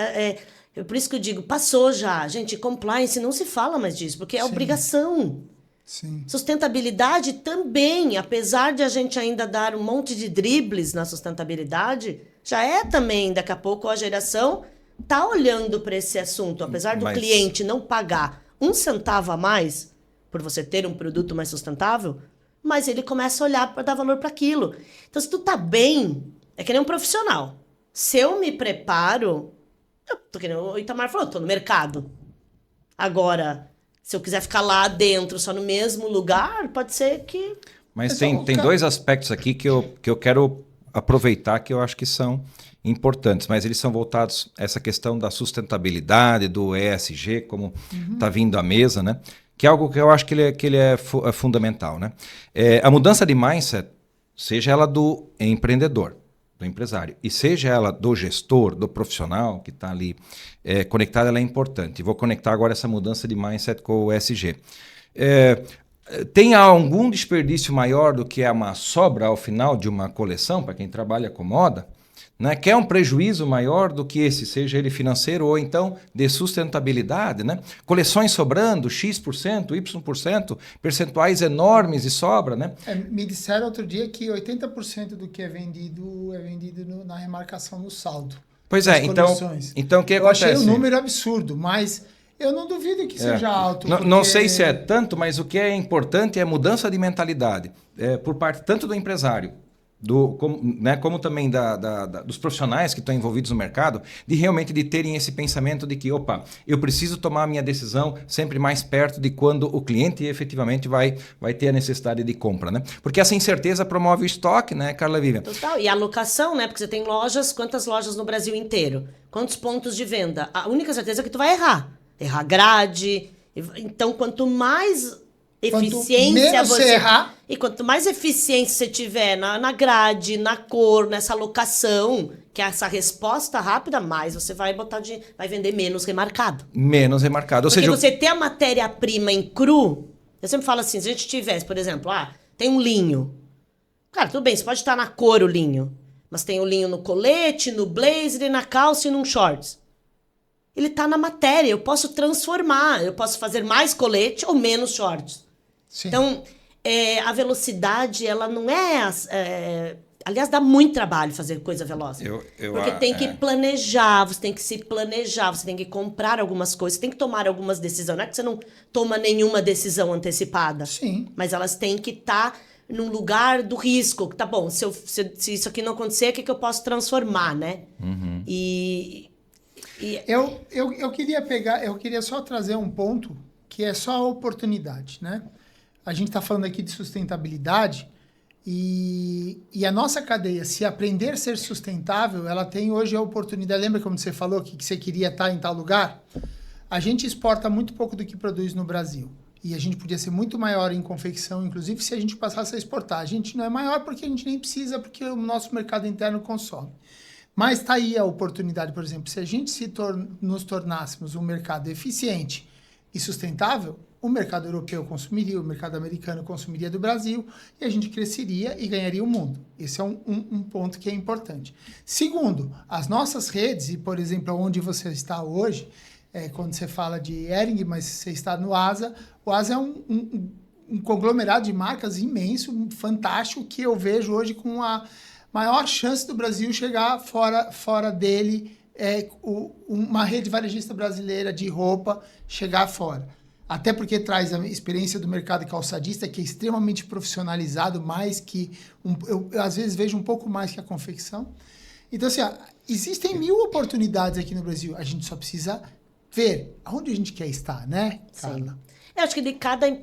por isso que eu digo, passou já. Gente, compliance não se fala mais disso, porque é obrigação. Sim. Sustentabilidade também, apesar de a gente ainda dar um monte de dribles na sustentabilidade, já é também, daqui a pouco, a geração tá olhando para esse assunto. Apesar do cliente não pagar 1 centavo a mais por você ter um produto mais sustentável, mas ele começa a olhar para dar valor para aquilo. Então, se tu tá bem, é que nem um profissional. Se eu me preparo, que nem o Itamar falou, tô no mercado. Agora, se eu quiser ficar lá dentro, só no mesmo lugar, pode ser que... Mas tem dois aspectos aqui que eu quero aproveitar, que eu acho que são importantes, mas eles são voltados a essa questão da sustentabilidade, do ESG, como está vindo à mesa, né? Que é algo que eu acho que ele é fundamental, né? A mudança de mindset, seja ela do empreendedor, do empresário, e seja ela do gestor, do profissional que está ali conectado, ela é importante. Vou conectar agora essa mudança de mindset com o ESG. Tem algum desperdício maior do que uma sobra ao final de uma coleção, para quem trabalha com moda? Né? Quer um prejuízo maior do que esse, seja ele financeiro ou então de sustentabilidade, né? Coleções sobrando, X%, Y%, percentuais enormes de sobra, né? Me disseram outro dia que 80% do que é vendido na remarcação no saldo. Pois é, então o que acontece? Eu achei um número absurdo, mas eu não duvido que seja alto. Não sei se é tanto, mas o que é importante é a mudança de mentalidade por parte tanto do empresário, como também dos profissionais que estão envolvidos no mercado, de realmente de terem esse pensamento de que, eu preciso tomar a minha decisão sempre mais perto de quando o cliente efetivamente vai ter a necessidade de compra, né? Porque essa incerteza promove o estoque, né, Carla Vivian? Total. E a alocação, né? Porque você tem quantas lojas no Brasil inteiro? Quantos pontos de venda? A única certeza é que tu vai errar. Errar grade. Então, quanto mais eficiência você errar. E quanto mais eficiência você tiver na grade, na cor, nessa alocação, que é essa resposta rápida, mais você vai vender menos remarcado. Menos remarcado. Ou Porque seja, você ter a matéria-prima em cru, eu sempre falo assim, se a gente tivesse, por exemplo, tem um linho. Cara, tudo bem, você pode estar na cor o linho, mas tem o linho no colete, no blazer, na calça e num shorts. Ele tá na matéria, eu posso transformar, eu posso fazer mais colete ou menos shorts. Sim. Então, a velocidade, ela não aliás, dá muito trabalho fazer coisa veloz. Porque tem que planejar, você tem que se planejar, você tem que comprar algumas coisas, você tem que tomar algumas decisões. Não é que você não toma nenhuma decisão antecipada. Sim. Mas elas têm que estar num lugar do risco. Tá bom, se isso aqui não acontecer, o que eu posso transformar, né? Uhum. Eu queria só trazer um ponto que é só a oportunidade, né? A gente está falando aqui de sustentabilidade e a nossa cadeia, se aprender a ser sustentável, ela tem hoje a oportunidade. Lembra como você falou que você queria estar em tal lugar? A gente exporta muito pouco do que produz no Brasil. E a gente podia ser muito maior em confecção, inclusive se a gente passasse a exportar. A gente não é maior porque a gente nem precisa, porque o nosso mercado interno consome. Mas está aí a oportunidade, por exemplo, se a gente nos tornássemos um mercado eficiente e sustentável, o mercado europeu consumiria, o mercado americano consumiria do Brasil e a gente cresceria e ganharia o mundo. Esse é um ponto que é importante. Segundo, as nossas redes, e por exemplo, onde você está hoje, quando você fala de Hering, mas você está no ASA, o ASA é um conglomerado de marcas imenso, fantástico, que eu vejo hoje com a maior chance do Brasil chegar fora dele, uma rede varejista brasileira de roupa chegar fora. Até porque traz a experiência do mercado calçadista, que é extremamente profissionalizado, mais que... eu às vezes vejo um pouco mais que a confecção. Então, assim, existem 1000 oportunidades aqui no Brasil. A gente só precisa ver aonde a gente quer estar, né, Carla? Sim. Eu acho que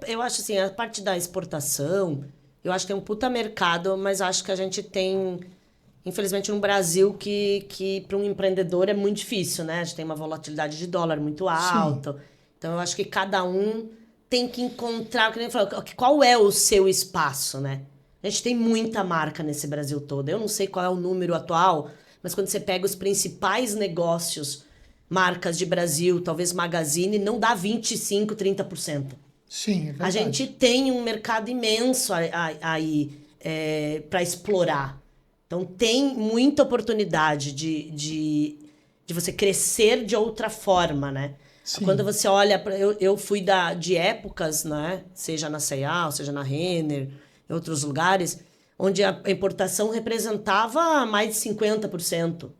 eu acho assim, a parte da exportação, eu acho que tem um puta mercado, mas acho que a gente tem, infelizmente, no Brasil, que para um empreendedor é muito difícil, né? A gente tem uma volatilidade de dólar muito alta. Sim. Então, eu acho que cada um tem que encontrar, qual é o seu espaço, né? A gente tem muita marca nesse Brasil todo. Eu não sei qual é o número atual, mas quando você pega os principais negócios, marcas de Brasil, talvez Magazine, não dá 25%, 30%. Sim, é verdade. A gente tem um mercado imenso aí para explorar. Então, tem muita oportunidade de você crescer de outra forma, né? Sim. Quando você olha, eu fui de épocas, né? Seja na C&A, seja na Renner, em outros lugares, onde a importação representava mais de 50%.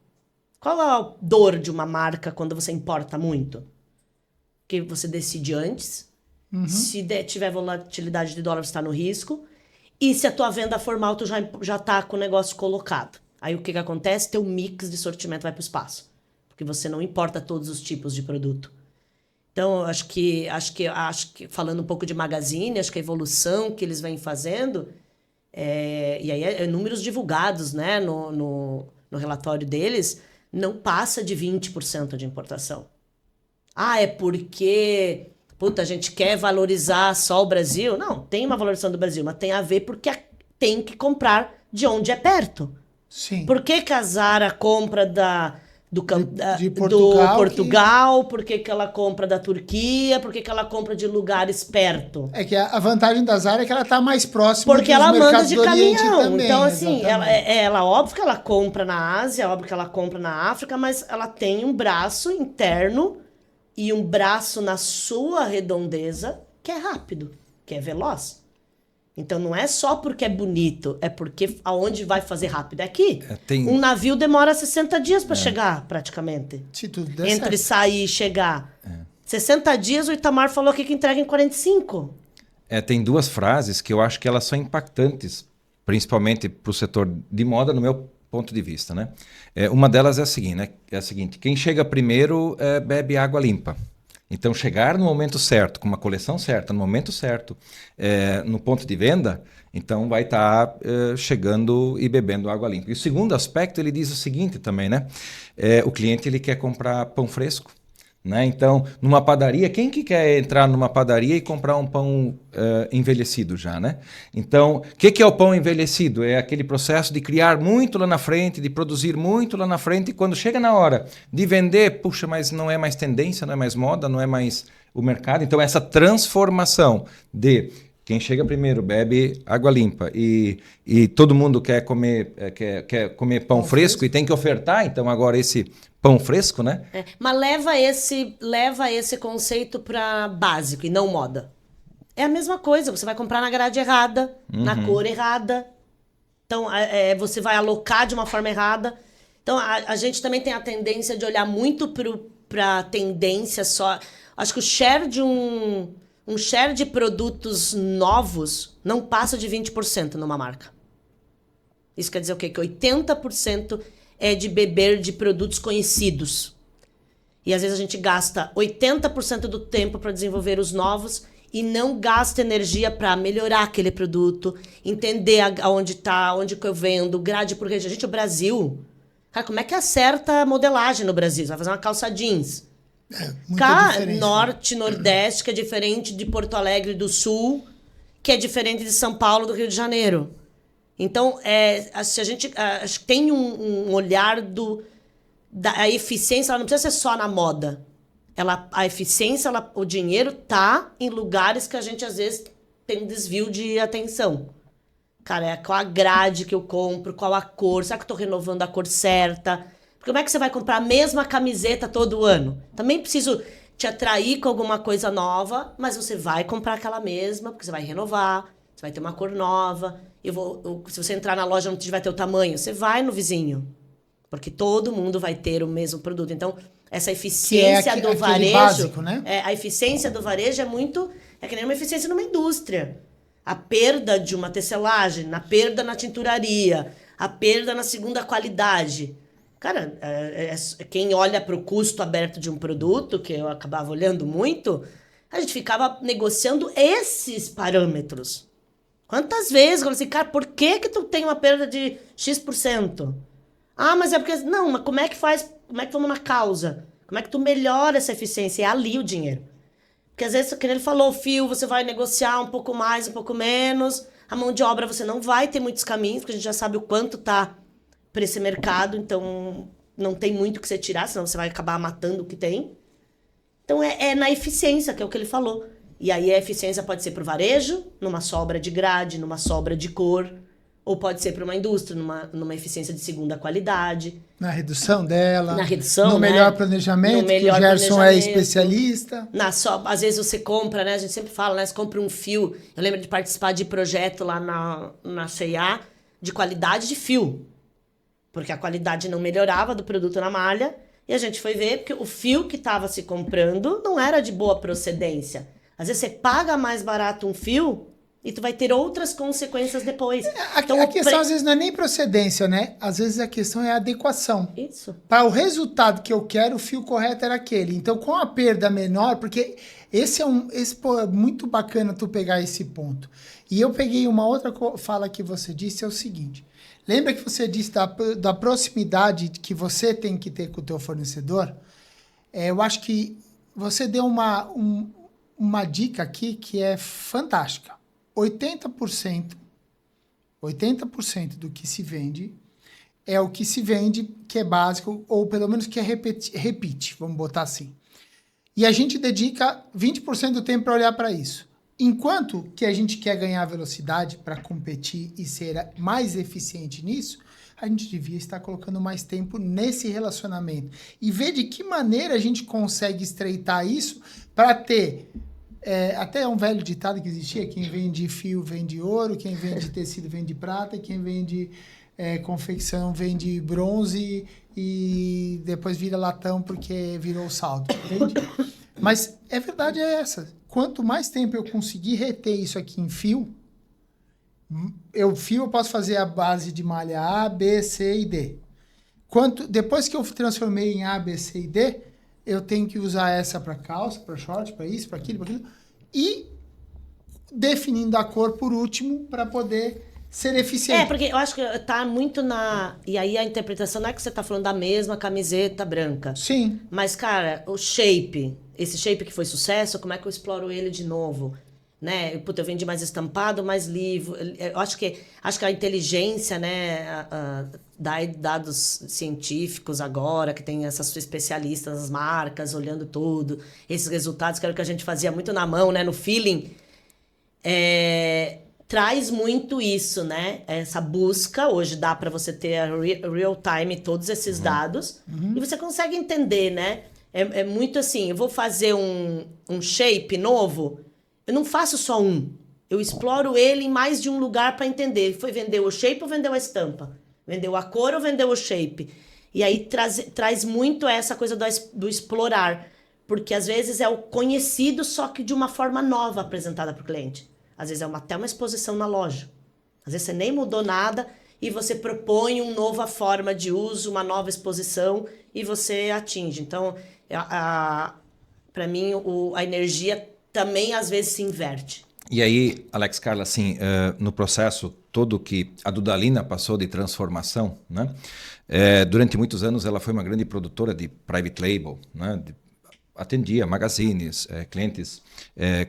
Qual é a dor de uma marca quando você importa muito? Que você decide antes, se tiver volatilidade de dólar, você está no risco, e se a tua venda formal, tu já tá com o negócio colocado. Aí o que acontece? Teu mix de sortimento vai para o espaço, porque você não importa todos os tipos de produto. Então, acho que falando um pouco de Magazine, acho que a evolução que eles vêm fazendo E aí, números divulgados, né, no relatório deles, não passa de 20% de importação. Ah, é porque a gente quer valorizar só o Brasil? Não, tem uma valorização do Brasil, mas tem a ver porque tem que comprar de onde é perto. Sim. Por que a Zara compra do Portugal? Por que ela compra da Turquia? Por que ela compra de lugares perto? É que a vantagem da Zara é que ela está mais próxima porque dos ela manda mercados de do Oriente caminhão. também, Então, assim, exatamente. ela óbvio que ela compra na Ásia, óbvio que ela compra na África, mas ela tem um braço interno e um braço na sua redondeza que é rápido, que é veloz. Então não é só porque é bonito, é porque aonde vai fazer rápido é aqui. Um navio demora 60 dias para chegar, praticamente. Se tudo der Entre certo. sair e chegar. 60 dias, o Itamar falou aqui que entrega em 45. Tem duas frases que eu acho que elas são impactantes, principalmente para o setor de moda, no meu ponto de vista, né? Uma delas é a seguinte: quem chega primeiro bebe água limpa. Então, chegar no momento certo, com uma coleção certa, no momento certo, no ponto de venda, então vai estar chegando e bebendo água limpa. E o segundo aspecto, ele diz o seguinte também, né? O cliente ele quer comprar pão fresco. Né? Então, numa padaria, quem que quer entrar numa padaria e comprar um pão envelhecido já, né? Então, o que é o pão envelhecido? É aquele processo de criar muito lá na frente, de produzir muito lá na frente, e quando chega na hora de vender, puxa, mas não é mais tendência, não é mais moda, não é mais o mercado. Então, essa transformação de quem chega primeiro bebe água limpa e todo mundo quer comer pão fresco e tem que ofertar, então agora esse pão fresco, né? Mas leva esse conceito para básico e não moda. É a mesma coisa, você vai comprar na grade errada, na cor errada. Então, você vai alocar de uma forma errada. Então, a gente também tem a tendência de olhar muito para tendência só. Acho que o share de um share de produtos novos não passa de 20% numa marca. Isso quer dizer o quê? Que 80% é de beber de produtos conhecidos. E às vezes a gente gasta 80% do tempo para desenvolver os novos e não gasta energia para melhorar aquele produto, entender aonde está, onde que eu vendo, grade por região. Gente, o Brasil... Cara, como é que acerta a modelagem no Brasil? Você vai fazer uma calça jeans. Norte, Nordeste, que é diferente de Porto Alegre do Sul, que é diferente de São Paulo, do Rio de Janeiro. Então, se a gente acho que tem um olhar da eficiência, ela não precisa ser só na moda. A eficiência, o dinheiro tá em lugares que a gente, às vezes, tem um desvio de atenção. Cara, qual a grade que eu compro, qual a cor, será que eu tô renovando a cor certa? Porque como é que você vai comprar a mesma camiseta todo ano? Também preciso te atrair com alguma coisa nova, mas você vai comprar aquela mesma, porque você vai renovar, você vai ter uma cor nova. Se você entrar na loja e não tiver teu tamanho, você vai no vizinho. Porque todo mundo vai ter o mesmo produto. Então, essa eficiência do varejo... básico, né? A eficiência do varejo é que nem uma eficiência numa indústria. A perda de uma tecelagem, a perda na tinturaria, a perda na segunda qualidade. Cara, quem olha para o custo aberto de um produto, que eu acabava olhando muito, a gente ficava negociando esses parâmetros. Quantas vezes eu falei assim, cara, por que tu tem uma perda de X%? Ah, mas é porque... Não, mas como é que faz? Como é que vamos na causa? Como é que tu melhora essa eficiência? É ali o dinheiro. Porque às vezes, como ele falou, o fio, você vai negociar um pouco mais, um pouco menos. A mão de obra você não vai ter muitos caminhos, porque a gente já sabe o quanto tá para esse mercado, então não tem muito que você tirar, senão você vai acabar matando o que tem. Então é na eficiência, que é o que ele falou. E aí a eficiência pode ser para o varejo, numa sobra de grade, numa sobra de cor, ou pode ser para uma indústria, numa eficiência de segunda qualidade. Na redução dela. Na redução, no melhor planejamento, no melhor que o Gerson é especialista. Às vezes você compra, né? A gente sempre fala, né? Você compra um fio. Eu lembro de participar de projeto lá na C&A de qualidade de fio. Porque a qualidade não melhorava do produto na malha. E a gente foi ver que o fio que estava se comprando não era de boa procedência. Às vezes você paga mais barato um fio e tu vai ter outras consequências depois. A questão às vezes não é nem procedência, né? Às vezes a questão é a adequação. Isso. Para o resultado que eu quero, o fio correto era aquele. Então, com a perda menor, porque pô, é muito bacana tu pegar esse ponto. E eu peguei uma outra fala que você disse, é o seguinte. Lembra que você disse da proximidade que você tem que ter com o teu fornecedor? Eu acho que você deu uma dica aqui que é fantástica. 80% do que se vende é o que se vende, que é básico, ou pelo menos que é repeat, vamos botar assim. E a gente dedica 20% do tempo para olhar para isso. Enquanto que a gente quer ganhar velocidade para competir e ser mais eficiente nisso, a gente devia estar colocando mais tempo nesse relacionamento. E ver de que maneira a gente consegue estreitar isso para ter... até um velho ditado que existia, quem vende fio vende ouro, quem vende tecido vende prata, quem vende confecção vende bronze e depois vira latão porque virou saldo, entende? Mas a verdade é essa. Quanto mais tempo eu conseguir reter isso aqui em fio, eu posso fazer a base de malha A, B, C e D. Depois que eu transformei em A, B, C e D, eu tenho que usar essa para calça, para short, para isso, para aquilo, e definindo a cor por último para poder ser eficiente. Porque eu acho que tá muito na... E aí a interpretação não é que você tá falando da mesma camiseta branca. Sim. Mas, cara, o shape, esse shape que foi sucesso, como é que eu exploro ele de novo? Né? Puta, eu vendi mais estampado, mais livro. Eu acho que a inteligência, né, dados científicos agora, que tem essas especialistas, as marcas, olhando tudo, esses resultados, que era o que a gente fazia muito na mão, né, no feeling, traz muito isso, né? Essa busca, hoje dá para você ter a real time todos esses dados, e você consegue entender, né? É muito assim, eu vou fazer um shape novo, eu não faço só um. Eu exploro ele em mais de um lugar para entender. Foi vender o shape ou vendeu a estampa? Vendeu a cor ou vendeu o shape? E aí traz muito essa coisa do explorar. Porque às vezes é o conhecido, só que de uma forma nova apresentada para o cliente. Às vezes é até uma exposição na loja. Às vezes você nem mudou nada e você propõe uma nova forma de uso, uma nova exposição e você atinge. Então, para mim, a energia também às vezes se inverte. E aí, Alex Carla, assim, no processo todo que a Dudalina passou de transformação, né? Durante muitos anos ela foi uma grande produtora de private label, né? Atendia magazines, clientes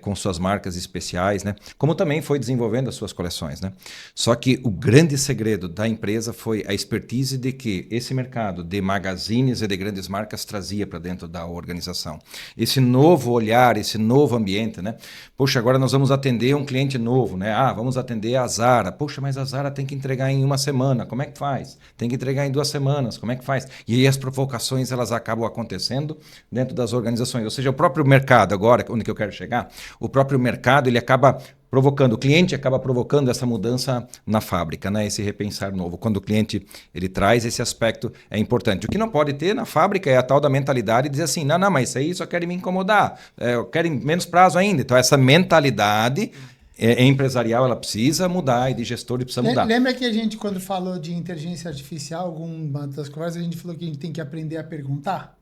com suas marcas especiais, né? Como também foi desenvolvendo as suas coleções, né? Só que o grande segredo da empresa foi a expertise de que esse mercado de magazines e de grandes marcas trazia para dentro da organização. Esse novo olhar, esse novo ambiente, né? Poxa, agora nós vamos atender um cliente novo, né? Vamos atender a Zara. Poxa, mas a Zara tem que entregar em 1 semana, como é que faz? Tem que entregar em 2 semanas, como é que faz? E aí as provocações, elas acabam acontecendo dentro das organizações. Ou seja, o próprio mercado, agora, onde que eu quero chegar, o próprio mercado, ele acaba provocando, o cliente acaba provocando essa mudança na fábrica, né? Esse repensar novo. Quando o cliente ele traz esse aspecto, é importante. O que não pode ter na fábrica é a tal da mentalidade de dizer assim, não, mas isso aí só quer me incomodar, eu quero menos prazo ainda. Então, essa mentalidade empresarial, ela precisa mudar e de gestor precisa mudar. Lembra que a gente, quando falou de inteligência artificial, alguma das conversas, a gente falou que a gente tem que aprender a perguntar?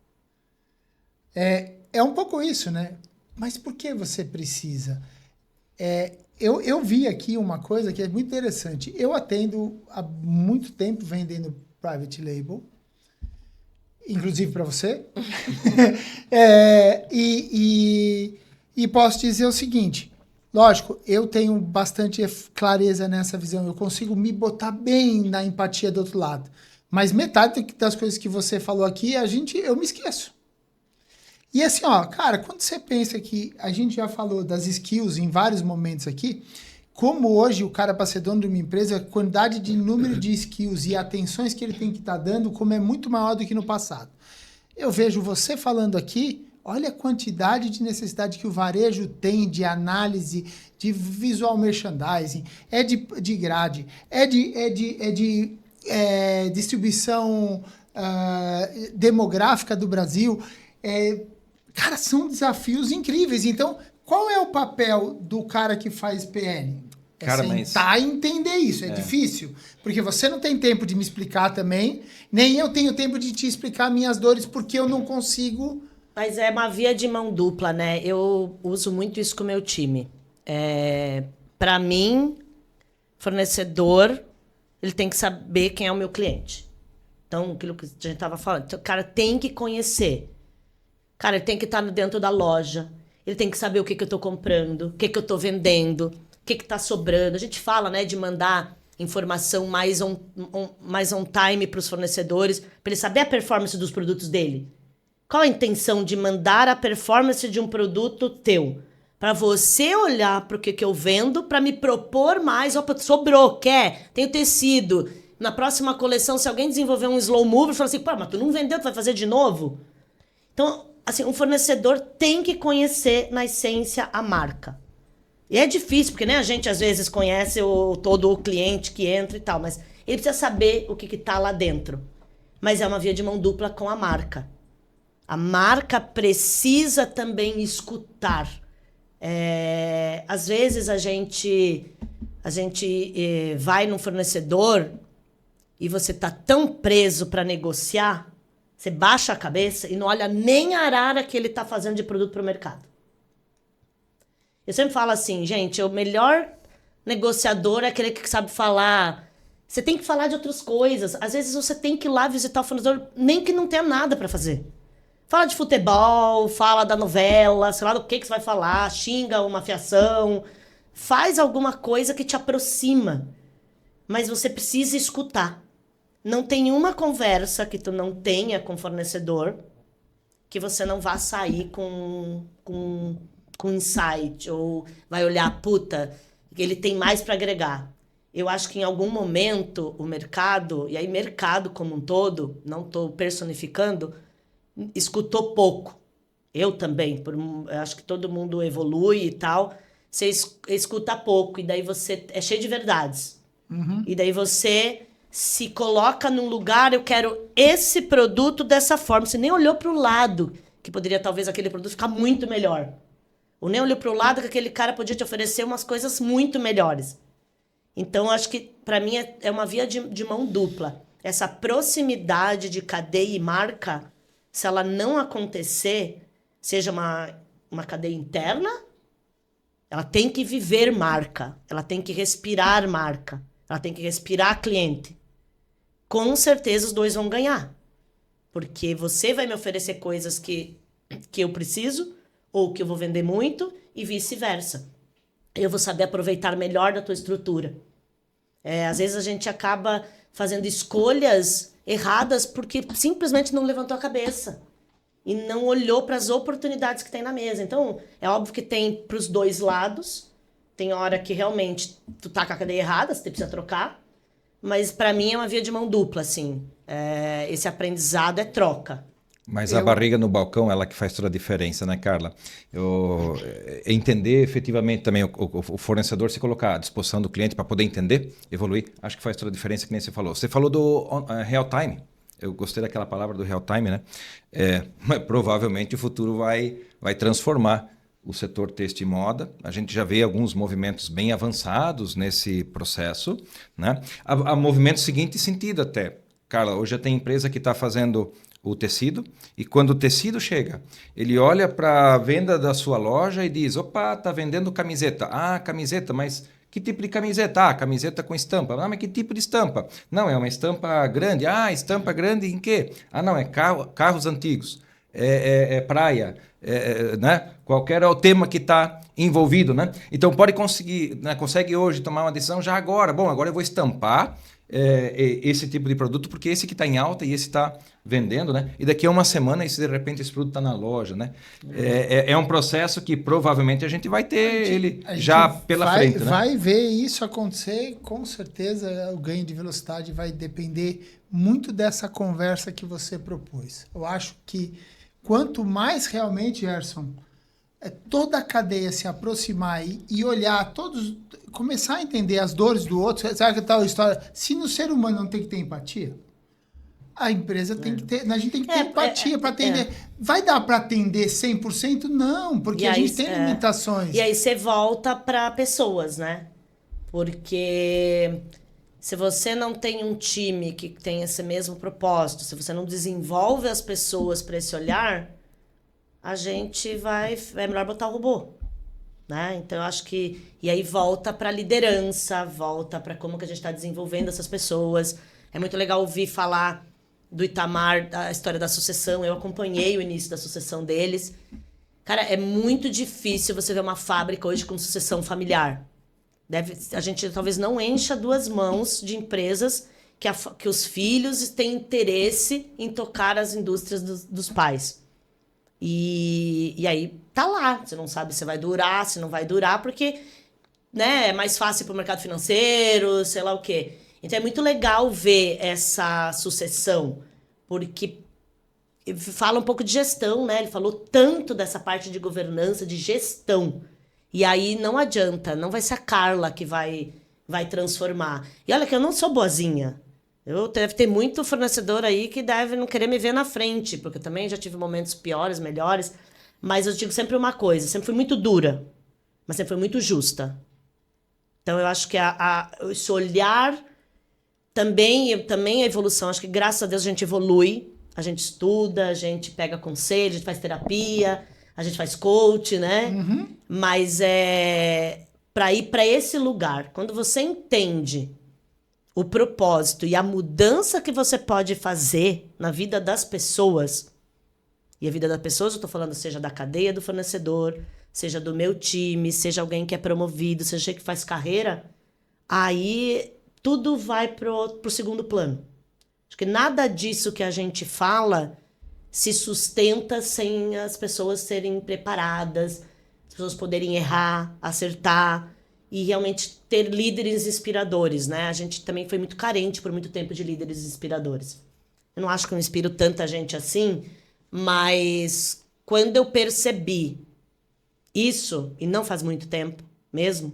É um pouco isso, né? Mas por que você precisa? Eu vi aqui uma coisa que é muito interessante. Eu atendo há muito tempo vendendo private label, inclusive para você. E posso dizer o seguinte, lógico, eu tenho bastante clareza nessa visão, eu consigo me botar bem na empatia do outro lado. Mas metade das coisas que você falou aqui, eu me esqueço. E assim, cara, quando você pensa que a gente já falou das skills em vários momentos aqui, como hoje o cara, para ser dono de uma empresa, a quantidade de número de skills e atenções que ele tem que estar dando, como é muito maior do que no passado. Eu vejo você falando aqui, olha a quantidade de necessidade que o varejo tem de análise, de visual merchandising, de grade, de distribuição demográfica do Brasil. Cara, são desafios incríveis. Então, qual é o papel do cara que faz PL? Cara, sentar e entender isso. É difícil, porque você não tem tempo de me explicar também, nem eu tenho tempo de te explicar minhas dores, porque eu não consigo... Mas é uma via de mão dupla, né? Eu uso muito isso com o meu time. Para mim, fornecedor, ele tem que saber quem é o meu cliente. Então, aquilo que a gente estava falando. Então, o cara tem que conhecer. Cara, ele tem que estar dentro da loja. Ele tem que saber o que eu estou comprando, o que eu estou vendendo, o que está sobrando. A gente fala, né, de mandar informação mais on time para os fornecedores, para ele saber a performance dos produtos dele. Qual a intenção de mandar a performance de um produto teu? Para você olhar para o que eu vendo, para me propor mais. Opa, sobrou, quer? Tenho tecido. Na próxima coleção, se alguém desenvolver um slow mover, fala assim, pô, mas tu não vendeu, tu vai fazer de novo? Então, assim, um fornecedor tem que conhecer, na essência, a marca. E é difícil, porque né, a gente às vezes conhece todo o cliente que entra e tal, mas ele precisa saber o que está lá dentro. Mas é uma via de mão dupla com a marca. A marca precisa também escutar. Às vezes a gente vai num fornecedor e você está tão preso para negociar, você baixa a cabeça e não olha nem a arara que ele está fazendo de produto para o mercado. Eu sempre falo assim, gente, o melhor negociador é aquele que sabe falar. Você tem que falar de outras coisas. Às vezes você tem que ir lá visitar o fornecedor, nem que não tenha nada para fazer. Fala de futebol, fala da novela, sei lá do que você vai falar, xinga uma fiação, faz alguma coisa que te aproxima. Mas você precisa escutar. Não tem uma conversa que tu não tenha com o fornecedor que você não vá sair com insight, ou vai olhar, puta, ele tem mais para agregar. Eu acho que em algum momento o mercado, e aí mercado como um todo, não estou personificando, escutou pouco. Eu também, eu acho que todo mundo evolui e tal. Você escuta pouco, e daí você é cheio de verdades. Uhum. E daí você se coloca num lugar, eu quero esse produto dessa forma. Você nem olhou para o lado, que poderia talvez aquele produto ficar muito melhor. Ou nem olhou para o lado que aquele cara podia te oferecer umas coisas muito melhores. Então, acho que, para mim, é uma via de mão dupla. Essa proximidade de cadeia e marca, se ela não acontecer, seja uma cadeia interna, ela tem que viver marca, ela tem que respirar marca, ela tem que respirar cliente. Com certeza, os dois vão ganhar. Porque você vai me oferecer coisas que eu preciso, ou que eu vou vender muito, e vice-versa. Eu vou saber aproveitar melhor da tua estrutura. Às vezes a gente acaba fazendo escolhas erradas porque simplesmente não levantou a cabeça e não olhou para as oportunidades que tem na mesa. Então, é óbvio que tem para os dois lados. Tem hora que realmente tu tá com a cadeia errada, você precisa trocar. Mas para mim é uma via de mão dupla, assim. Esse aprendizado é troca. Mas a barriga no balcão, ela que faz toda a diferença, né, Carla? Entender efetivamente também o fornecedor se colocar à disposição do cliente para poder entender, evoluir, acho que faz toda a diferença, que nem você falou. Você falou do real time. Eu gostei daquela palavra do real time, né? Mas provavelmente o futuro vai transformar o setor têxtil e moda. A gente já vê alguns movimentos bem avançados nesse processo, né? Há movimento seguinte sentido até. Carla, hoje já tem empresa que está fazendo o tecido, e quando o tecido chega, ele olha para a venda da sua loja e diz, opa, tá vendendo camiseta. Ah, camiseta, mas que tipo de camiseta? Ah, camiseta com estampa. Ah, mas que tipo de estampa? Não, é uma estampa grande. Ah, estampa grande em quê? Ah, não, é carros antigos, praia, né? Qualquer é o tema que está envolvido, né? Então consegue hoje tomar uma decisão já agora. Bom, agora eu vou estampar esse tipo de produto, porque esse que está em alta e esse está vendendo, né? E daqui a uma semana, de repente, esse produto está na loja, né? É um processo que provavelmente a gente vai ter ele já pela frente, né? Vai ver isso acontecer, com certeza o ganho de velocidade vai depender muito dessa conversa que você propôs. Eu acho que quanto mais realmente, Gerson, toda a cadeia se aproximar e olhar todos, começar a entender as dores do outro, sabe que tal história? Se no ser humano não tem que ter empatia, a empresa tem que ter, a gente tem que ter empatia para atender. Vai dar para atender 100%? Não, porque a gente tem limitações. E aí você volta para pessoas, né? Porque se você não tem um time que tem esse mesmo propósito, se você não desenvolve as pessoas para esse olhar, a gente vai... É melhor botar o robô. Né? Então, eu acho que... E aí volta para a liderança, volta para como que a gente está desenvolvendo essas pessoas. É muito legal ouvir falar do Itamar, da história da sucessão. Eu acompanhei o início da sucessão deles. Cara, é muito difícil você ver uma fábrica hoje com sucessão familiar. A gente talvez não encha 2 mãos de empresas que os filhos têm interesse em tocar as indústrias dos pais. E aí tá lá, você não sabe se vai durar, se não vai durar, porque, né, é mais fácil para o mercado financeiro, sei lá o quê. Então é muito legal ver essa sucessão, porque fala um pouco de gestão, né? Ele falou tanto dessa parte de governança, de gestão. E aí não adianta, não vai ser a Carla que vai transformar. E olha que eu não sou boazinha. Deve ter muito fornecedor aí que deve não querer me ver na frente, porque eu também já tive momentos piores, melhores. Mas eu digo sempre uma coisa, sempre fui muito dura, mas sempre fui muito justa. Então eu acho que esse olhar também a evolução, acho que graças a Deus a gente evolui, a gente estuda, a gente pega conselho, a gente faz terapia, a gente faz coach, né? Uhum. Mas para ir para esse lugar, quando você entende o propósito e a mudança que você pode fazer na vida das pessoas, e a vida das pessoas, eu estou falando, seja da cadeia do fornecedor, seja do meu time, seja alguém que é promovido, seja que faz carreira, aí tudo vai pro segundo plano. Acho que nada disso que a gente fala se sustenta sem as pessoas serem preparadas, as pessoas poderem errar, acertar e realmente ter líderes inspiradores, né? A gente também foi muito carente por muito tempo de líderes inspiradores. Eu não acho que eu inspiro tanta gente assim, mas quando eu percebi isso, e não faz muito tempo mesmo,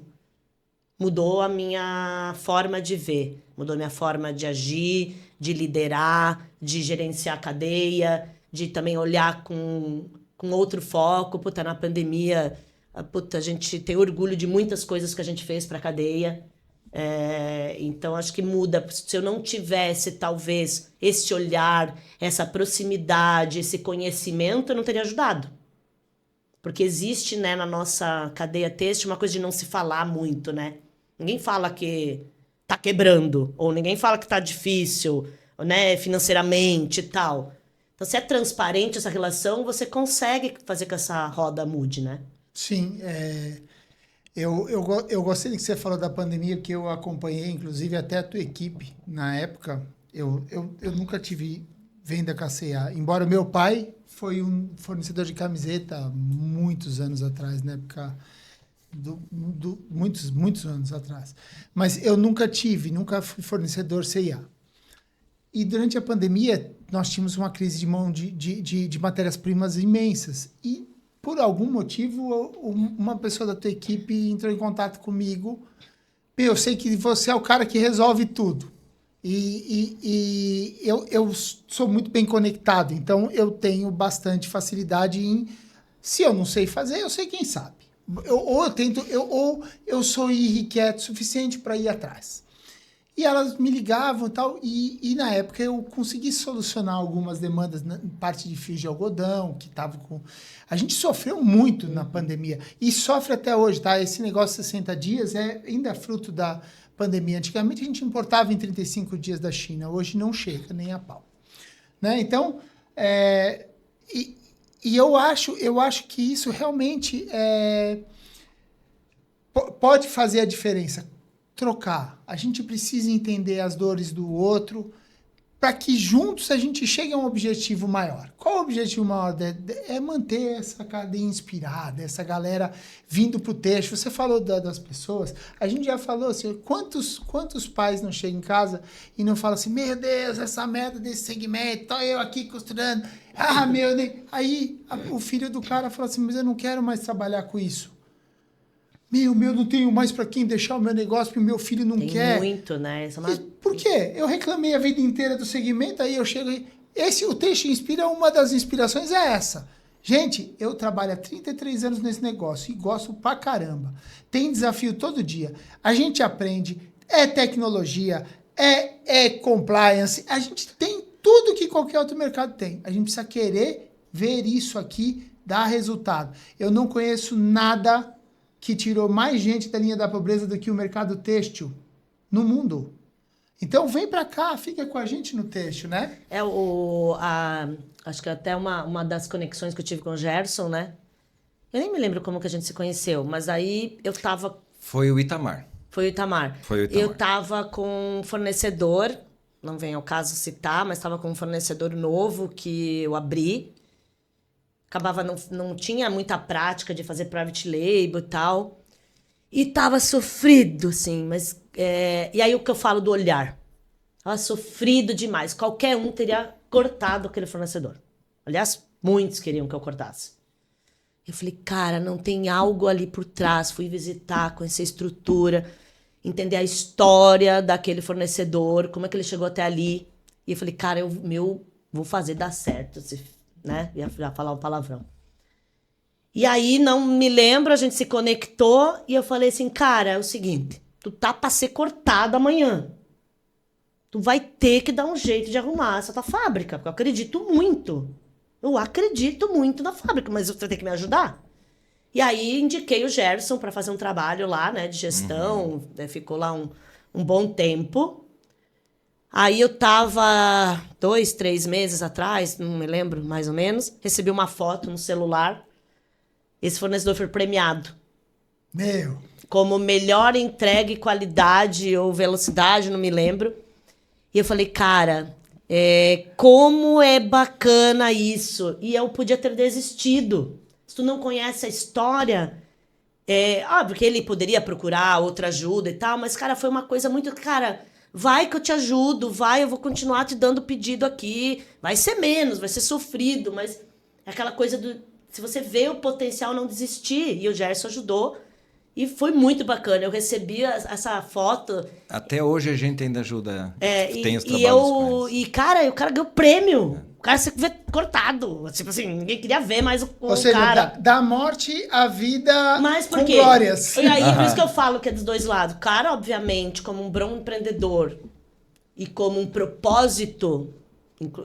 mudou a minha forma de ver, mudou a minha forma de agir, de liderar, de gerenciar a cadeia, de também olhar com outro foco. Puta, na pandemia, a gente tem orgulho de muitas coisas que a gente fez para a cadeia. Então, acho que muda. Se eu não tivesse, talvez, esse olhar, essa proximidade, esse conhecimento, eu não teria ajudado. Porque existe, né, na nossa cadeia têxtil uma coisa de não se falar muito, né? Ninguém fala que tá quebrando, ou ninguém fala que tá difícil, né, financeiramente e tal. Então, se é transparente essa relação, você consegue fazer com que essa roda mude, né? Sim, eu gostei do que você falou da pandemia, que eu acompanhei, inclusive, até a tua equipe. Na época, eu nunca tive venda com a C&A, embora meu pai foi um fornecedor de camiseta muitos anos atrás, na época... muitos anos atrás. Mas eu nunca fui fornecedor C&A. E durante a pandemia, nós tínhamos uma crise de mão de matérias-primas imensas. E, por algum motivo, uma pessoa da tua equipe entrou em contato comigo. Eu sei que você é o cara que resolve tudo. E eu sou muito bem conectado, então eu tenho bastante facilidade em... Se eu não sei fazer, eu sei quem sabe. Ou eu sou irrequieto o suficiente para ir atrás. E elas me ligavam e tal, e na época eu consegui solucionar algumas demandas na parte de fios de algodão, que tava com... A gente sofreu muito na pandemia, e sofre até hoje, tá? Esse negócio de 60 dias ainda é fruto da pandemia. Antigamente a gente importava em 35 dias da China, hoje não chega nem a pau. Né? Então, E eu acho que isso realmente pode fazer a diferença. Trocar. A gente precisa entender as dores do outro para que juntos a gente chegue a um objetivo maior. Qual o objetivo maior? É manter essa cadeia inspirada, essa galera vindo para o texto. Você falou das pessoas, a gente já falou assim, quantos pais não chegam em casa e não falam assim, meu Deus, essa merda desse segmento, tô eu aqui costurando, meu Deus. Aí o filho do cara fala assim, mas eu não quero mais trabalhar com isso. Meu, não tenho mais para quem deixar o meu negócio, porque o meu filho não quer. Tem muito, né? Por quê? Eu reclamei a vida inteira do segmento, aí eu chego e... O Texto Inspira, uma das inspirações é essa. Gente, eu trabalho há 33 anos nesse negócio e gosto pra caramba. Tem desafio todo dia. A gente aprende, é tecnologia, é compliance. A gente tem tudo que qualquer outro mercado tem. A gente precisa querer ver isso aqui dar resultado. Eu não conheço nada que tirou mais gente da linha da pobreza do que o mercado têxtil no mundo. Então vem pra cá, fica com a gente no têxtil, né? Acho que até uma das conexões que eu tive com o Gerson, né? Eu nem me lembro como que a gente se conheceu, mas aí eu tava... Foi o Itamar. Foi o Itamar. Eu tava com um fornecedor, não vem ao caso citar, mas tava com um fornecedor novo que eu abri. Acabava, não tinha muita prática de fazer private label e tal. E tava sofrido, assim, mas... e aí o que eu falo do olhar? Tava sofrido demais. Qualquer um teria cortado aquele fornecedor. Aliás, muitos queriam que eu cortasse. Eu falei, cara, não tem algo ali por trás. Fui visitar, conhecer a estrutura, entender a história daquele fornecedor, como é que ele chegou até ali. E eu falei, cara, vou fazer dar certo, né? Ia falar um palavrão. E aí, não me lembro, a gente se conectou e eu falei assim, cara, é o seguinte, tu tá pra ser cortado amanhã. Tu vai ter que dar um jeito de arrumar essa tua fábrica, porque eu acredito muito. Eu acredito muito na fábrica, mas você vai ter que me ajudar. E aí, indiquei o Gerson para fazer um trabalho lá, né, de gestão. Ficou lá um bom tempo. Aí eu tava 2, 3 meses atrás, não me lembro, mais ou menos, recebi uma foto no celular. Esse fornecedor foi premiado. Meu! Como melhor entrega e qualidade ou velocidade, não me lembro. E eu falei, cara, como é bacana isso. E eu podia ter desistido. Se tu não conhece a história... óbvio que ele poderia procurar outra ajuda e tal, mas, cara, foi uma coisa muito... Cara, vai que eu te ajudo, vai, eu vou continuar te dando pedido aqui. Vai ser menos, vai ser sofrido, mas é aquela coisa do... Se você vê o potencial, não desistir. E o Gerson ajudou. E foi muito bacana. Eu recebi essa foto. Até hoje a gente ainda ajuda. Tem os trabalhos com eles. E, cara, o cara ganhou prêmio. O cara se vê cortado. Tipo assim, ninguém queria ver mais o Ou seja, cara. Da morte à vida Mas por com quê? glórias. E aí, por isso que eu falo que é dos dois lados. O cara, obviamente, como um bom empreendedor e como um propósito,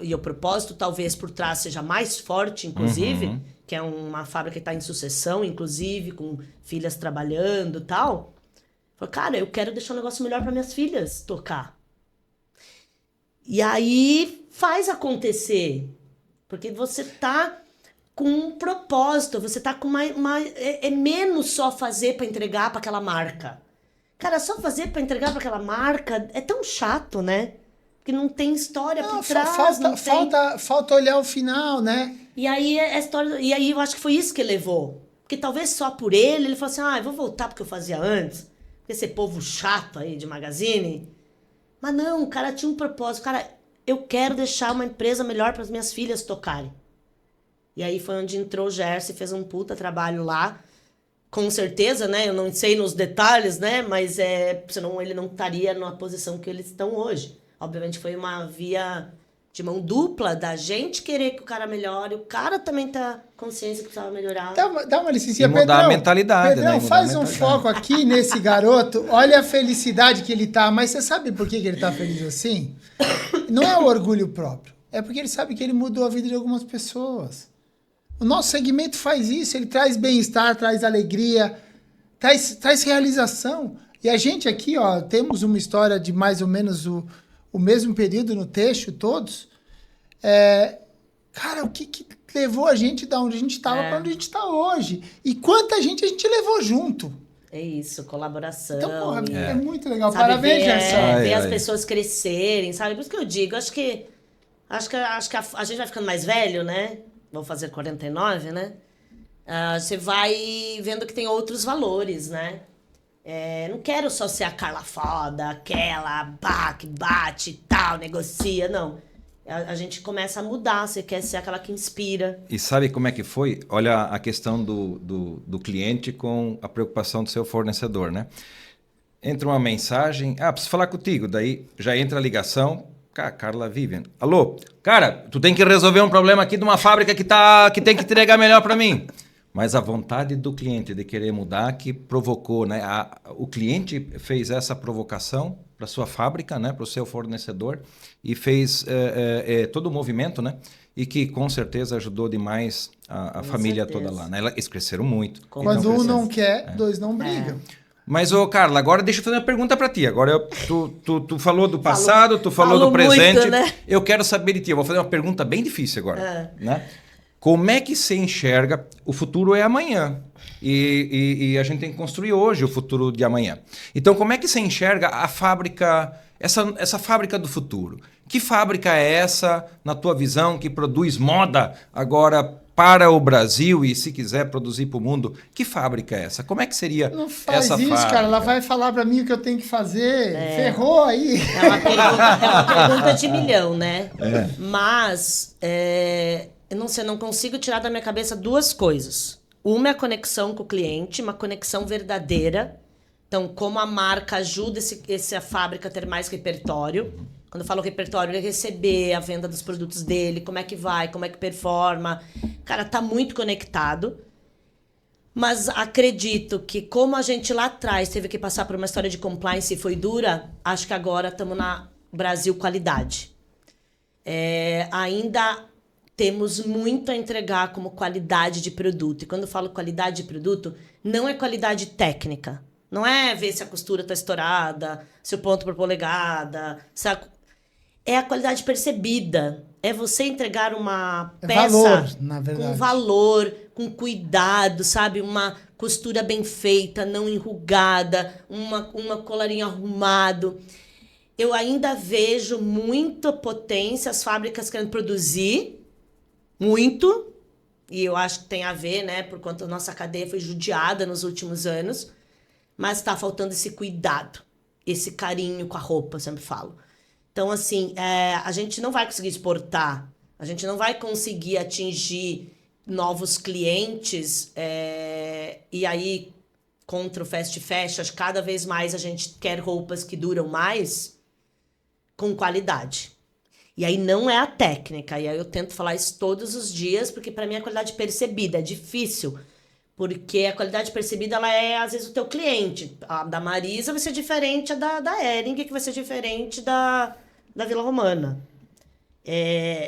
e o propósito talvez por trás seja mais forte, inclusive, que é uma fábrica que está em sucessão, inclusive, com filhas trabalhando e tal. Falei, cara, eu quero deixar um negócio melhor para minhas filhas tocar. E aí faz acontecer. Porque você tá com um propósito, você tá com é menos só fazer para entregar para aquela marca. Cara, só fazer para entregar para aquela marca é tão chato, né? Porque não tem história por trás. Falta olhar o final, né? E aí eu acho que foi isso que ele levou. Porque talvez só por ele falou assim, eu vou voltar porque eu fazia antes. Esse povo chato aí de magazine. Mas não, o cara tinha um propósito. Cara, eu quero deixar uma empresa melhor para as minhas filhas tocarem. E aí foi onde entrou o Gerson e fez um puta trabalho lá. Com certeza, né? Eu não sei nos detalhes, né? Mas senão ele não estaria na posição que eles estão hoje. Obviamente foi uma via de mão dupla da gente querer que o cara melhore, o cara também tá consciência que precisava melhorar. Dá uma licencinha, E mudar a mentalidade, Pedrão, né? Faz um foco aqui nesse garoto. Olha a felicidade que ele tá. Mas você sabe por que ele tá feliz assim? Não é o orgulho próprio. É porque ele sabe que ele mudou a vida de algumas pessoas. O nosso segmento faz isso. Ele traz bem-estar, traz alegria, traz realização. E a gente aqui, ó, temos uma história de mais ou menos o mesmo período no têxtil, todos. Cara, o que levou a gente da onde a gente estava para onde a gente está hoje? E quanta gente a gente levou junto? É isso, colaboração. Então, porra, é muito legal. Sabe, Parabéns, Gerson. Ver as pessoas crescerem, sabe? Por isso que eu digo, acho que a gente vai ficando mais velho, né? Vou fazer 49, né? Você vai vendo que tem outros valores, né? Não quero só ser a Carla foda, aquela que bate e tal, negocia, não. A gente começa a mudar, você quer ser aquela que inspira. E sabe como é que foi? Olha a questão do cliente com a preocupação do seu fornecedor, né? Entra uma mensagem, preciso falar contigo, daí já entra a ligação, Carla Vivian. Alô? Cara, tu tem que resolver um problema aqui de uma fábrica que tem que entregar melhor para mim. Mas a vontade do cliente de querer mudar que provocou, né? O cliente fez essa provocação para sua fábrica, né? Para o seu fornecedor e fez todo o movimento, né? E que com certeza ajudou demais a família toda lá, né? Eles cresceram muito. Quando um não quer, dois não brigam. Mas, Carla, agora deixa eu fazer uma pergunta para ti. Agora, tu falou do passado, tu falou do presente. Muito, né? Eu quero saber de ti. Eu vou fazer uma pergunta bem difícil agora, né? Como é que você enxerga? O futuro é amanhã. E a gente tem que construir hoje o futuro de amanhã. Então, como é que você enxerga a fábrica, essa fábrica do futuro? Que fábrica é essa, na tua visão, que produz moda agora para o Brasil e, se quiser, produzir para o mundo? Que fábrica é essa? Como é que seria Não faz essa isso, fábrica? cara. Ela vai falar para mim o que eu tenho que fazer. Ferrou aí. É uma pergunta de milhão, né? Mas eu não consigo tirar da minha cabeça duas coisas. Uma é a conexão com o cliente, uma conexão verdadeira. Então, como a marca ajuda essa fábrica a ter mais repertório. Quando eu falo repertório, ele receber a venda dos produtos dele, como é que vai, como é que performa. Cara, tá muito conectado. Mas acredito que como a gente lá atrás teve que passar por uma história de compliance e foi dura, acho que agora estamos na Brasil qualidade. Ainda temos muito a entregar como qualidade de produto. E quando eu falo qualidade de produto, não é qualidade técnica. Não é ver se a costura está estourada, se o ponto por polegada. É a qualidade percebida. É você entregar uma peça valor, na verdade. com valor, com cuidado, sabe? Uma costura bem feita, não enrugada, uma colarinho arrumado. Eu ainda vejo muita potência, as fábricas querendo produzir muito, e eu acho que tem a ver, né? Por conta da nossa cadeia foi judiada nos últimos anos, mas está faltando esse cuidado, esse carinho com a roupa, eu sempre falo. Então, assim, a gente não vai conseguir exportar, a gente não vai conseguir atingir novos clientes, e aí, contra o fast fashion, cada vez mais a gente quer roupas que duram mais com qualidade. E aí não é a técnica, e aí eu tento falar isso todos os dias, porque para mim é a qualidade percebida, é difícil, porque a qualidade percebida, ela é, às vezes, o teu cliente. A da Marisa vai ser diferente da Hering, que vai ser diferente da Vila Romana.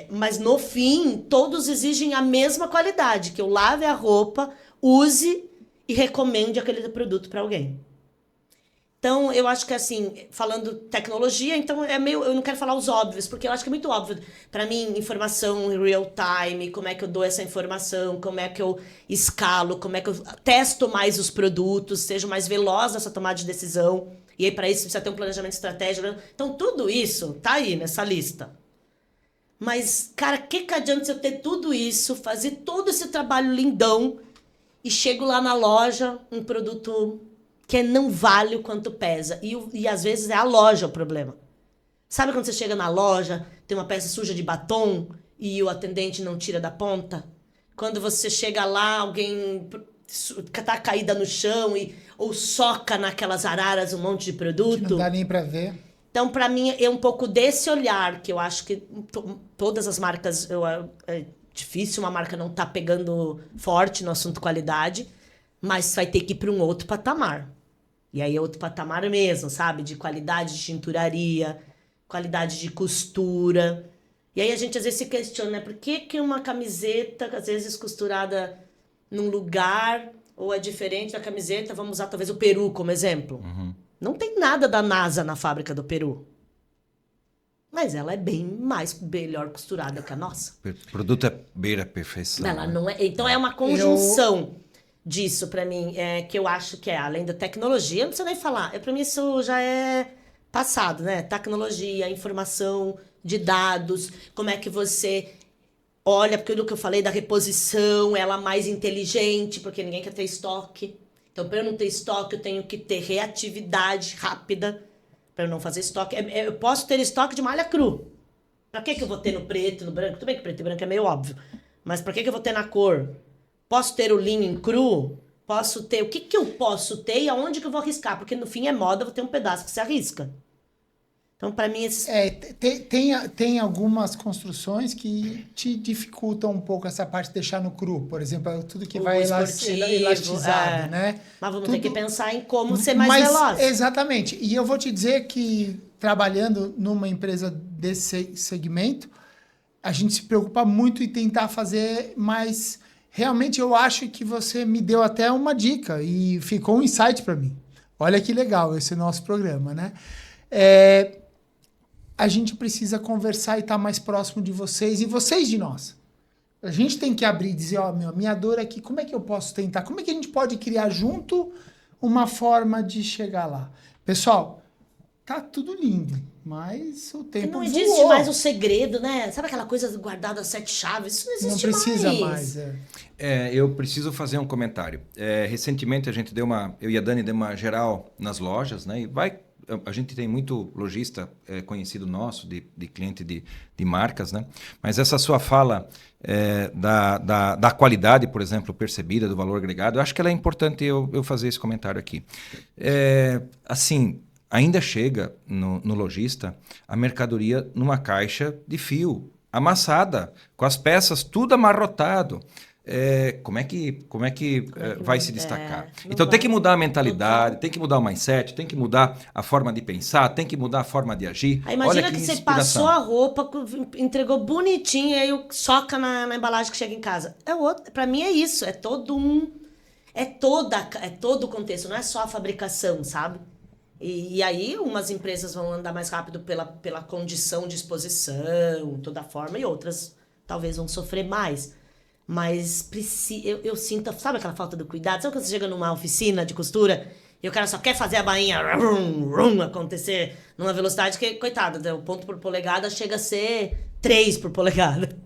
Mas, no fim, todos exigem a mesma qualidade, que eu lave a roupa, use e recomende aquele produto para alguém. Então, eu acho que, assim, falando tecnologia, então eu não quero falar os óbvios, porque eu acho que é muito óbvio. Para mim, informação em real time, como é que eu dou essa informação, como é que eu escalo, como é que eu testo mais os produtos, seja mais veloz nessa tomada de decisão. E aí, para isso, precisa ter um planejamento estratégico. Então, tudo isso tá aí nessa lista. Mas, cara, que adianta eu ter tudo isso, fazer todo esse trabalho lindão e chego lá na loja, um produto que não vale o quanto pesa. E às vezes é a loja o problema. Sabe quando você chega na loja, tem uma peça suja de batom e o atendente não tira da ponta? Quando você chega lá, alguém tá caída no chão ou soca naquelas araras um monte de produto. Que não dá nem pra ver. Então, para mim, é um pouco desse olhar que eu acho que todas as marcas... é difícil uma marca não tá pegando forte no assunto qualidade, mas vai ter que ir para um outro patamar. E aí é outro patamar mesmo, sabe? De qualidade de tinturaria, qualidade de costura. E aí a gente às vezes se questiona, né? Por que uma camiseta, às vezes costurada num lugar, ou é diferente da camiseta, vamos usar talvez o Peru como exemplo. Uhum. Não tem nada da NASA na fábrica do Peru. Mas ela é melhor costurada que a nossa. O produto beira a perfeição. Ela não é, então é uma conjunção disso para mim, que eu acho que além da tecnologia, não precisa nem falar. Para mim isso já é passado, né? Tecnologia, informação de dados, como é que você olha, porque o que eu falei da reposição, ela mais inteligente, porque ninguém quer ter estoque. Então, para eu não ter estoque, eu tenho que ter reatividade rápida para eu não fazer estoque. Eu posso ter estoque de malha cru. Para que eu vou ter no preto e no branco? Tudo bem que preto e branco é meio óbvio. Mas para que eu vou ter na cor? Posso ter o linho em cru? Posso ter... O que eu posso ter e aonde que eu vou arriscar? Porque no fim é moda, vou ter um pedaço que se arrisca. Então, para mim, esses... Tem algumas construções que te dificultam um pouco essa parte de deixar no cru. Por exemplo, tudo que vai elastizado, né? Mas vamos ter que pensar em como ser mais veloz. Exatamente. E eu vou te dizer que, trabalhando numa empresa desse segmento, a gente se preocupa muito em tentar fazer mais... Realmente, eu acho que você me deu até uma dica e ficou um insight para mim. Olha que legal esse nosso programa, né? A gente precisa conversar e estar mais próximo de vocês e vocês de nós. A gente tem que abrir e dizer, minha dor aqui, como é que eu posso tentar? Como é que a gente pode criar junto uma forma de chegar lá? Pessoal, tá tudo lindo, mas o tempo não voou. existe mais o segredo, né? Sabe aquela coisa guardada a 7 chaves? Isso não existe mais. Não precisa mais. Eu preciso fazer um comentário. Recentemente eu e a Dani demos uma geral nas lojas, né? A gente tem muito lojista conhecido nosso, de cliente de marcas, né? Mas essa sua fala da qualidade, por exemplo, percebida, do valor agregado, eu acho que ela é importante eu fazer esse comentário aqui. Assim, ainda chega no lojista a mercadoria numa caixa de fio, amassada, com as peças tudo amarrotado. Como é que vai se destacar? Então tem que mudar a mentalidade, tem que mudar o mindset, tem que mudar a forma de pensar, tem que mudar a forma de agir. Aí imagina que você passou a roupa, entregou bonitinho e aí soca na embalagem que chega em casa. Para mim é isso, é todo o contexto, não é só a fabricação, sabe? E aí umas empresas vão andar mais rápido pela condição de exposição, toda forma, e outras talvez vão sofrer mais. Mas eu sinto, sabe aquela falta do cuidado? Sabe quando você chega numa oficina de costura e o cara só quer fazer a bainha acontecer numa velocidade que, coitado, o ponto por polegada chega a ser 3 por polegada.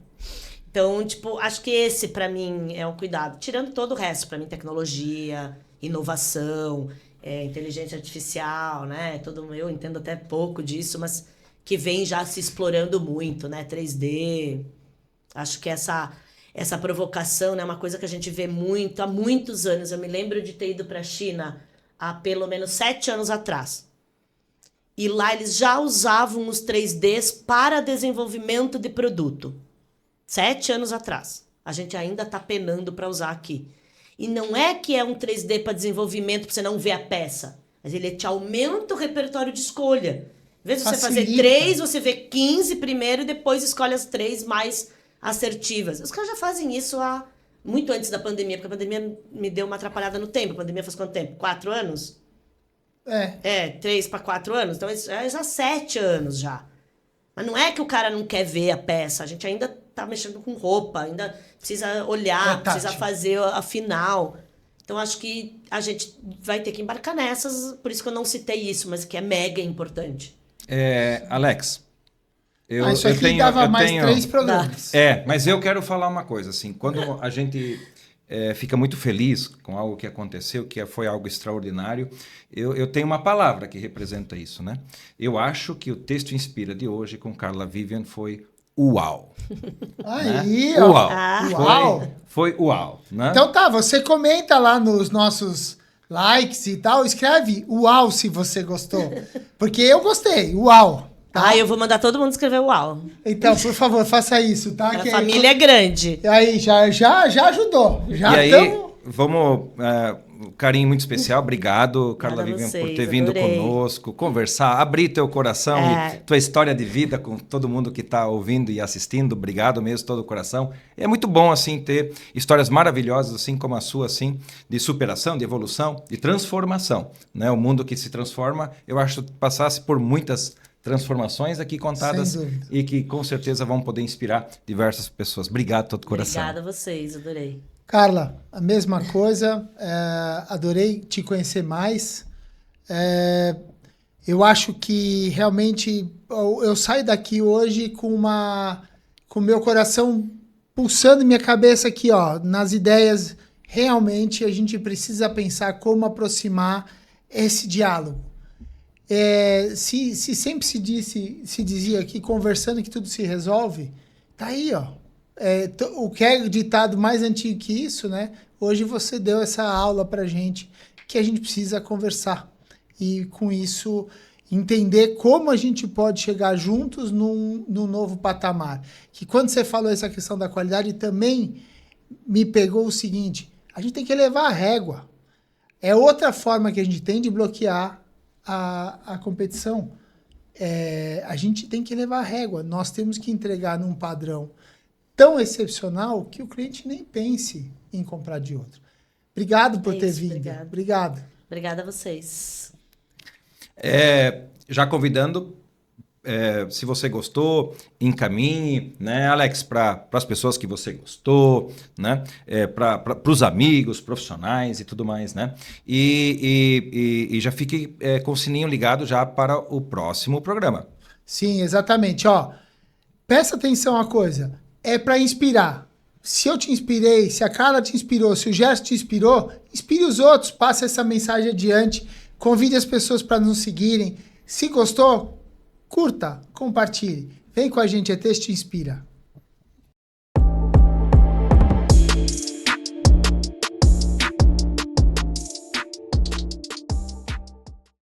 Então, acho que esse pra mim é o cuidado. Tirando todo o resto, pra mim, tecnologia, inovação, inteligência artificial, né? Eu entendo até pouco disso, mas que vem já se explorando muito, né? 3D. Acho que essa provocação, né, é uma coisa que a gente vê muito há muitos anos. Eu me lembro de ter ido para a China há pelo menos 7 anos atrás. E lá eles já usavam os 3Ds para desenvolvimento de produto. 7 anos atrás. A gente ainda está penando para usar aqui. E não é que é um 3D para desenvolvimento para você não ver a peça. Mas ele te aumenta o repertório de escolha. Em vez de você fazer 3, você vê 15 primeiro e depois escolhe as 3 mais assertivas. Os caras já fazem isso muito antes da pandemia, porque a pandemia me deu uma atrapalhada no tempo. A pandemia faz quanto tempo? 4 anos? 3 para 4 anos. Então, já 7 anos já. Mas não é que o cara não quer ver a peça. A gente ainda tá mexendo com roupa, ainda precisa olhar, precisa fazer a final. Então, acho que a gente vai ter que embarcar nessas. Por isso que eu não citei isso, mas que é mega importante. Alex... Isso aqui dava mais 3 programas. Mas eu quero falar uma coisa, assim, quando a gente fica muito feliz com algo que aconteceu, que foi algo extraordinário, eu tenho uma palavra que representa isso, né? Eu acho que o Texto Inspira de hoje com Carla Vivian foi uau. Aí, né? Uau. Uau. Foi uau, né? Então você comenta lá nos nossos likes e tal, escreve uau se você gostou. Porque eu gostei, uau. Tá? Eu vou mandar todo mundo escrever uau. Então, por favor, faça isso, tá? A família é grande. Aí, já ajudou. Vamos... um carinho muito especial. Obrigado, Carla Vivian, por ter vindo conosco, conversar, abrir teu coração e tua história de vida com todo mundo que está ouvindo e assistindo. Obrigado mesmo, todo o coração. É muito bom, assim, ter histórias maravilhosas, assim como a sua, assim, de superação, de evolução, de transformação, né? O mundo que se transforma, eu acho que passasse por muitas transformações aqui contadas e que com certeza vão poder inspirar diversas pessoas. Obrigado de todo o coração. Obrigada a vocês, adorei. Carla, a mesma coisa, adorei te conhecer mais. Eu acho que realmente eu saio daqui hoje com o meu coração pulsando minha cabeça aqui, ó, nas ideias. Realmente a gente precisa pensar como aproximar esse diálogo. Se sempre se dizia que conversando que tudo se resolve, tá aí, ó. O que é ditado mais antigo que isso, né? Hoje você deu essa aula pra gente que a gente precisa conversar. E com isso, entender como a gente pode chegar juntos num novo patamar. Que quando você falou essa questão da qualidade, também me pegou o seguinte, a gente tem que elevar a régua. É outra forma que a gente tem de bloquear a competição. A gente tem que elevar a régua. Nós temos que entregar num padrão tão excepcional que o cliente nem pense em comprar de outro. Obrigado por ter vindo. Obrigado. Obrigada a vocês. Já convidando, se você gostou, encaminhe, né, Alex, para as pessoas que você gostou, né, para os amigos, profissionais e tudo mais, né? E já fique com o sininho ligado já para o próximo programa. Sim, exatamente. Ó, presta atenção a uma coisa, é para inspirar. Se eu te inspirei, se a Carla te inspirou, se o Gerson te inspirou, inspire os outros, passe essa mensagem adiante, convide as pessoas para nos seguirem. Se gostou, curta, compartilhe. Vem com a gente, Texto Inspira.